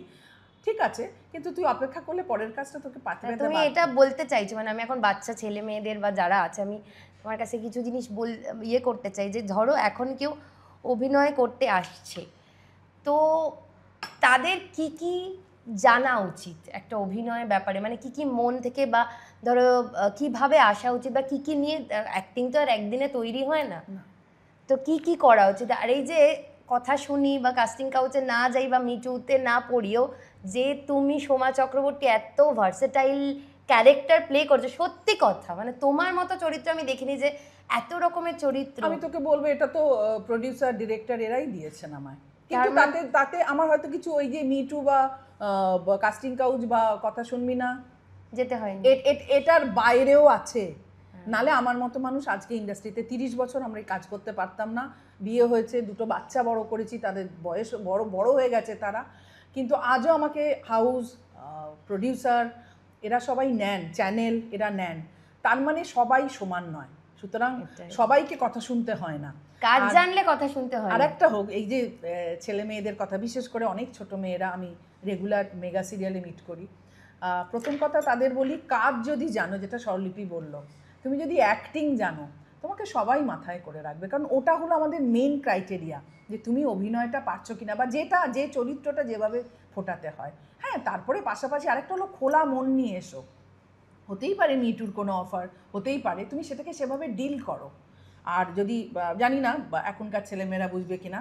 ঠিক আছে, কিন্তু তুই অপেক্ষা করলে পরের কাজটা তোকে পাতে পেতে। তুমি এটা বলতে চাইছো, মানে আমি এখন বাচ্চা ছেলে মেয়েদের বা যারা আছে, আমি তোমার কাছে কিছু জিনিস করতে চাই, যে ধরো এখন কেউ অভিনয় করতে আসছে, তো তাদের কি কি জানা উচিত একটা অভিনয়ের ব্যাপারে, মানে কি কি মন থেকে বা ধরো কিভাবে আসা উচিত বা কি কি নিয়ে, অ্যাক্টিং তো আর একদিনে তৈরি হয় না, তো কি কি করা উচিত? আর এই যে কথা শুনি বা কাস্টিং কাউচে না যাই বা মিটুতে না পড়িও, যে তুমি সোমা চক্রবর্তী এত ভার্সেটাইল ক্যারেক্টার প্লে করছো, সত্যি কথা মানে তোমার মতো চরিত্র আমি দেখিনি, যে এত রকমের চরিত্র। আমি তোকে বলবো এটা তো প্রোডিউসার ডিরেক্টর এরাই দিয়েছেন আমায়, কিন্তু তাতে তাতে আমার হয়তো কিছু ওই যে মিটু বা কাস্টিং কাউচ বা কথা শুনবি না যেতে হয় এটার বাইরেও আছে। নালে আমার মতো মানুষ আজকে ইন্ডাস্ট্রিতে 30 বছর আমরা এই কাজ করতে পারতাম না। বিয়ে হয়েছে, 2টো বাচ্চা বড় করেছি, তাদের বয়স বড় হয়ে গেছে তারা, কিন্তু আজও আমাকে হাউস, প্রোডিউসার এরা সবাই নেন, চ্যানেল এরা নেন। তার মানে সবাই সমান নয়, সুতরাং সবাইকে কথা শুনতে হয় না, কাজ জানলে কথা শুনতে হয়। আর একটা হোক, এই যে ছেলে মেয়েদের কথা, বিশেষ করে অনেক ছোট মেয়েরা আমি রেগুলার মেগা সিরিয়ালে মিট করি, প্রথম কথা তাদের বলি, কাজ যদি জানো, যেটা স্বরলিপি বলল, তুমি যদি অ্যাক্টিং জানো তোমাকে সবাই মাথায় করে রাখবে, কারণ ওটা হলো আমাদের মেন ক্রাইটেরিয়া, যে তুমি অভিনয়টা পারছো কিনা বা যে চরিত্রটা যেভাবে ফোটাতে হয়। হ্যাঁ, তারপরে পাশাপাশি আরেকটা হলো খোলা মন নিয়ে এসো। হতেই পারে মিটুর কোনো অফার, হতেই পারে, তুমি সেটাকে সেভাবে ডিল করো। আর যদি জানি না এখনকার ছেলেমেয়েরা বুঝবে কিনা,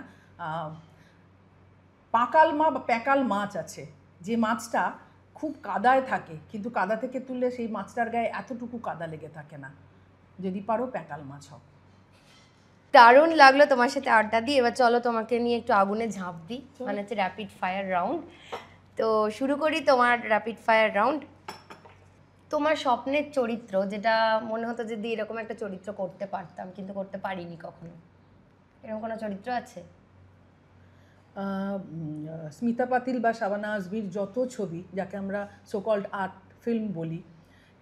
পাকাল মা বা প্যাকাল মাছ আছে, যে মাছটা খুব কাদায় থাকে, কিন্তু কাদা থেকে তুললে সেই মাছটার গায়ে এতটুকু কাদা লেগে থাকে না। যদি পারো প্যাকাল মাছ হোক। দারুণ লাগলো তোমার সাথে আড্ডা দিয়ে। এবার চলো তোমাকে নিয়ে একটু আগুনে ঝাঁপ দিই, মানে হচ্ছে র্যাপিড ফায়ার রাউন্ড। তো শুরু করি তোমার র্যাপিড ফায়ার রাউন্ড। তোমার স্বপ্নের চরিত্র, যেটা মনে হতো যদি এরকম একটা চরিত্র করতে পারতাম কিন্তু করতে পারিনি কখনো, এরকম কোনো চরিত্র আছে? স্মিতা পাতিল বা শাবানা আজমির যত ছবি, যাকে আমরা সোকল্ড আর্ট ফিল্ম বলি,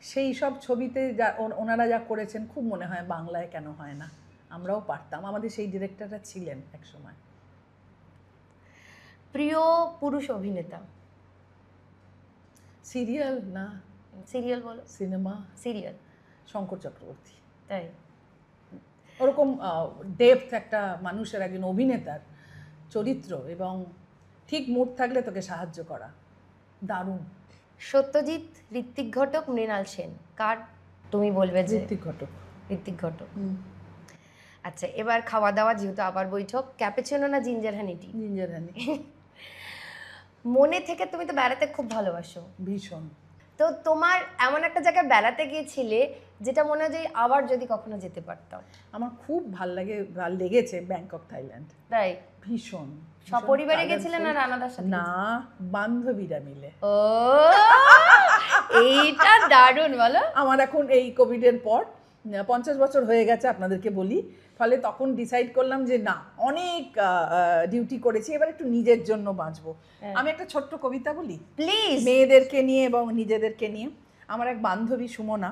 সেই সব ছবিতে যা ওনারা যা করেছেন, খুব মনে হয় বাংলায় কেন হয় না, আমরাও পারতাম। আমাদের সেই ডিরেক্টররা ছিলেন একসময়। প্রিয় পুরুষ অভিনেতা? সিরিয়াল না, সিরিয়াল বলো। Cinema, serial. শঙ্কর চক্রবর্তী। তাই? ওরকম ডেপথ একটা মানুষের, একজন অভিনেতার চরিত্র, এবং ঠিক মুড থাকলে তোকে সাহায্য করা, দারুণ। সত্যজিৎ, ঋত্বিক ঘটক, মৃণাল সেন, কার তুমি বলবে? যে ঋত্বিক ঘটক। ঋত্বিক ঘটক। আচ্ছা, এবার খাওয়া দাওয়া, যেহেতু আবার বৈঠক, ক্যাপুচিনো না জিঞ্জার হানি টি? জিঞ্জার হানি। মনে থেকে তুমি তো বেড়াতে খুব ভালোবাসো। ভীষণ। তো তোমার এমন একটা জায়গায় বেড়াতে গিয়েছিলে যেটা মনে হয় যে আবার যদি কখনো যেতে পারতাম? আমার খুব ভাল লেগেছে ব্যাংকক, থাইল্যান্ড। তাই? ভীষণ। সপরিবারে গেছিলেন না রানাদার সাথে? না, বান্ধবীরা মিলে। ও, এইটা দারুণ। বলো। আমার এখন এই কোভিডের পর 50 বছর হয়ে গেছে আপনাদেরকে বলি, ফলে তখন ডিসাইড করলাম যে না, অনেক ডিউটি করেছি, এবার একটু নিজের জন্য বাঁচবো। আমি একটা ছোট্ট কবিতা বলি প্লিজ। মেয়েদেরকে নিয়ে এবং নিজেদেরকে নিয়ে। আমার এক বান্ধবী সুমনা,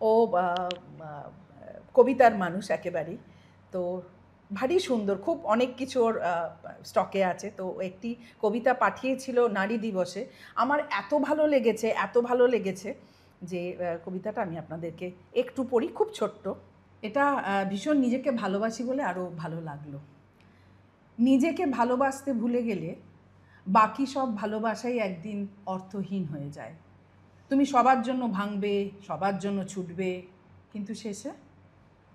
ও কবিতার মানুষ একেবারেই, তো ভারী সুন্দর, খুব অনেক কিছু ওর স্টকে আছে। তো একটি কবিতা পাঠিয়েছিল নারী দিবসে, আমার এত ভালো লেগেছে যে কবিতাটা আমি আপনাদেরকে একটু পড়ি, খুব ছোট্ট। এটা ভীষণ নিজেকে ভালোবাসি বলে আরও ভালো লাগলো। নিজেকে ভালোবাসতে ভুলে গেলে বাকি সব ভালোবাসাই একদিন অর্থহীন হয়ে যায়। তুমি সবার জন্য ভাঙবে, সবার জন্য ছুটবে, কিন্তু শেষে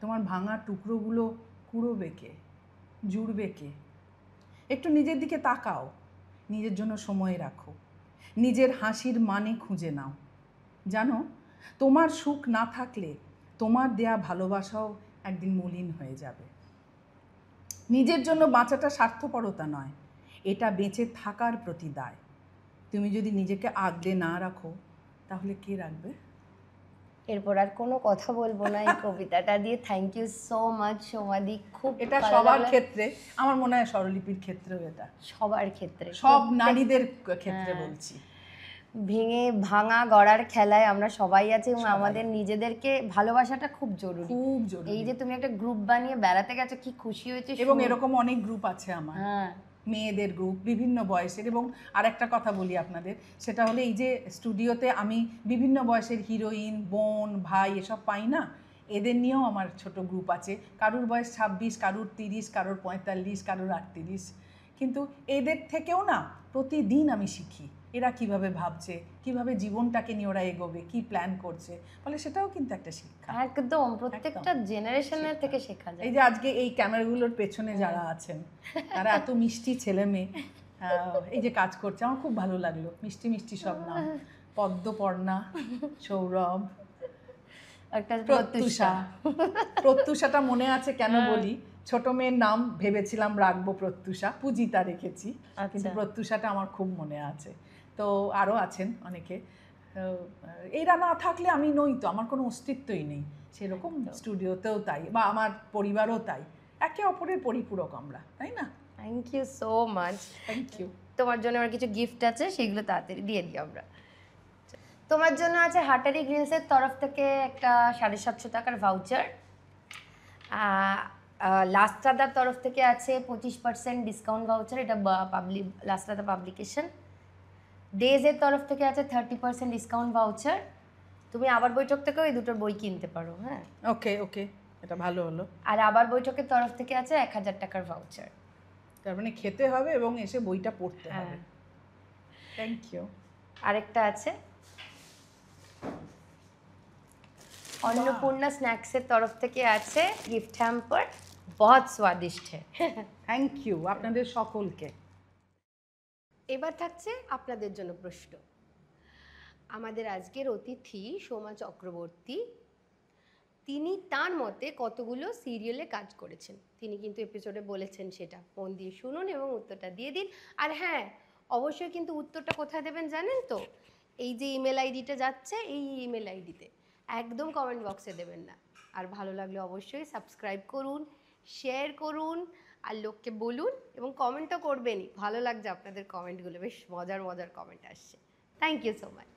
তোমার ভাঙা টুকরোগুলো কুড়োবে কে, জুড়বে কে? একটু নিজের দিকে তাকাও, নিজের জন্য সময় রাখো, নিজের হাসির মানে খুঁজে নাও। জানো, তোমার সুখ না থাকলে তোমার দেয়া ভালোবাসাও একদিন মলিন হয়ে যাবে। নিজের জন্য বাঁচাটা স্বার্থপরতা নয়, এটা বেঁচে থাকার প্রতি দায়। তুমি যদি নিজেকে আগলে না রাখো, তাহলে কে রাখবে? এরপর আর কোনো কথা বলবো না এই কবিতাটা দিয়ে। থ্যাংক ইউ সো মাচ সোমাদি, খুব এটা সবার ক্ষেত্রে, আমার মনে হয় স্বরলিপির ক্ষেত্রেও, এটা সবার ক্ষেত্রে, সব নারীদের ক্ষেত্রে বলছি। ভেঙে ভাঙা গড়ার খেলায় আমরা সবাই আছি, এবং আমাদের নিজেদেরকে ভালোবাসাটা খুব জরুরি, খুব জরুরি। এই যে তুমি একটা গ্রুপ বানিয়ে বেড়াতে গেছো, কি খুশি হয়েছে। এবং এরকম অনেক গ্রুপ আছে আমার, হ্যাঁ, মেয়েদের গ্রুপ, বিভিন্ন বয়সের। এবং আরেকটা কথা বলি আপনাদের, সেটা হলো এই যে স্টুডিওতে আমি বিভিন্ন বয়সের হিরোইন, বোন, ভাই এসব পাই না, এদের নিয়েও আমার ছোট গ্রুপ আছে। কারুর বয়স 26, কারুর 30, কারুর 45, কারুর 38, কিন্তু এদের থেকেও না প্রতিদিন আমি শিখি এরা কিভাবে ভাবছে, কিভাবে জীবনটাকে নিয়ে ওরা এগোবে, কি প্ল্যান করছে, ফলে সেটাও কিন্তু একটা শিক্ষা। একদম প্রত্যেকটা জেনারেশনের থেকে শেখা যায়। এই যে আজকে এই ক্যামেরাগুলোর পেছনে যারা আছেন তারা এত মিষ্টি ছেলে মেয়ে এই যে কাজ করছে, আমার খুব ভালো লাগলো। মিষ্টি মিষ্টি সব নাম, পদ্মপর্ণা, সৌরভ, একটা প্রত্যুষা। প্রত্যুষাটা মনে আছে কেন বলি, ছোট মেয়ের নাম ভেবেছিলাম রাখবো প্রত্যুষা, পূজিতা রেখেছি, কিন্তু প্রত্যুষাটা আমার খুব মনে আছে। তো আরও আছেন অনেকে। এরা না থাকলে আমি নই, তো আমার কোনো অস্তিত্বই নেই। সেরকম স্টুডিওতেও তাই, বা আমার পরিবারও তাই, একে অপরের পরিপূরক আমরা, তাই না? Thank you so much. Thank you. তোমার জন্য আমার কিছু গিফট আছে, সেগুলো তাড়াতাড়ি দিয়ে দিই আমরা। তোমার জন্য আছে হাটারি গ্রিলসের তরফ থেকে একটা 750 টাকার ভাউচার। লাস্ট্রাদার তরফ থেকে আছে 25% ডিসকাউন্ট ভাউচার, এটা লাস্ট্রাদা পাবলিকেশন। ডেজের তরফ থেকে আছে 30% ডিসকাউন্ট ভাউচার। তুমি আবার বৈঠক থেকেও এই দুটোর বই কিনতে পারো। হ্যাঁ, ওকে ওকে, এটা ভালো হলো। আর আবার বৈঠকের তরফ থেকে আছে 1000 টাকার ভাউচার। তার মানে খেতে হবে এবং এসে বইটা পড়তে হবে। Thank you. আরেকটা আছে अन्नपूर्णा स्नैक्सের তরফ থেকে আছে গিফট হ্যাম্পার, बहुत स्वादिष्ट है। থ্যাংক ইউ আপনাদের সকলকে। এবার থাকছে আপনাদের জন্য প্রশ্ন। আমাদের আজকের অতিথি সোমা চক্রবর্তী, তিনি তার মতে কতগুলো সিরিয়ালে কাজ করেছেন, তিনি কিন্তু এপিসোডে বলেছেন, সেটা মন দিয়ে শুনুন এবং উত্তরটা দিয়ে দিন। আর হ্যাঁ, অবশ্যই কিন্তু উত্তরটা কোথায় দেবেন জানেন তো? এই যে ইমেল আইডিটা যাচ্ছে, এই ইমেল আইডিতে, একদম কমেন্ট বক্সে দেবেন না। আর ভালো লাগলে অবশ্যই সাবস্ক্রাইব করুন, শেয়ার করুন, আর লোককে বলুন, এবং কমেন্টও করবেনই। ভালো লাগছে আপনাদের কমেন্টগুলো, বেশ মজার মজার কমেন্ট আসছে। Thank you so much.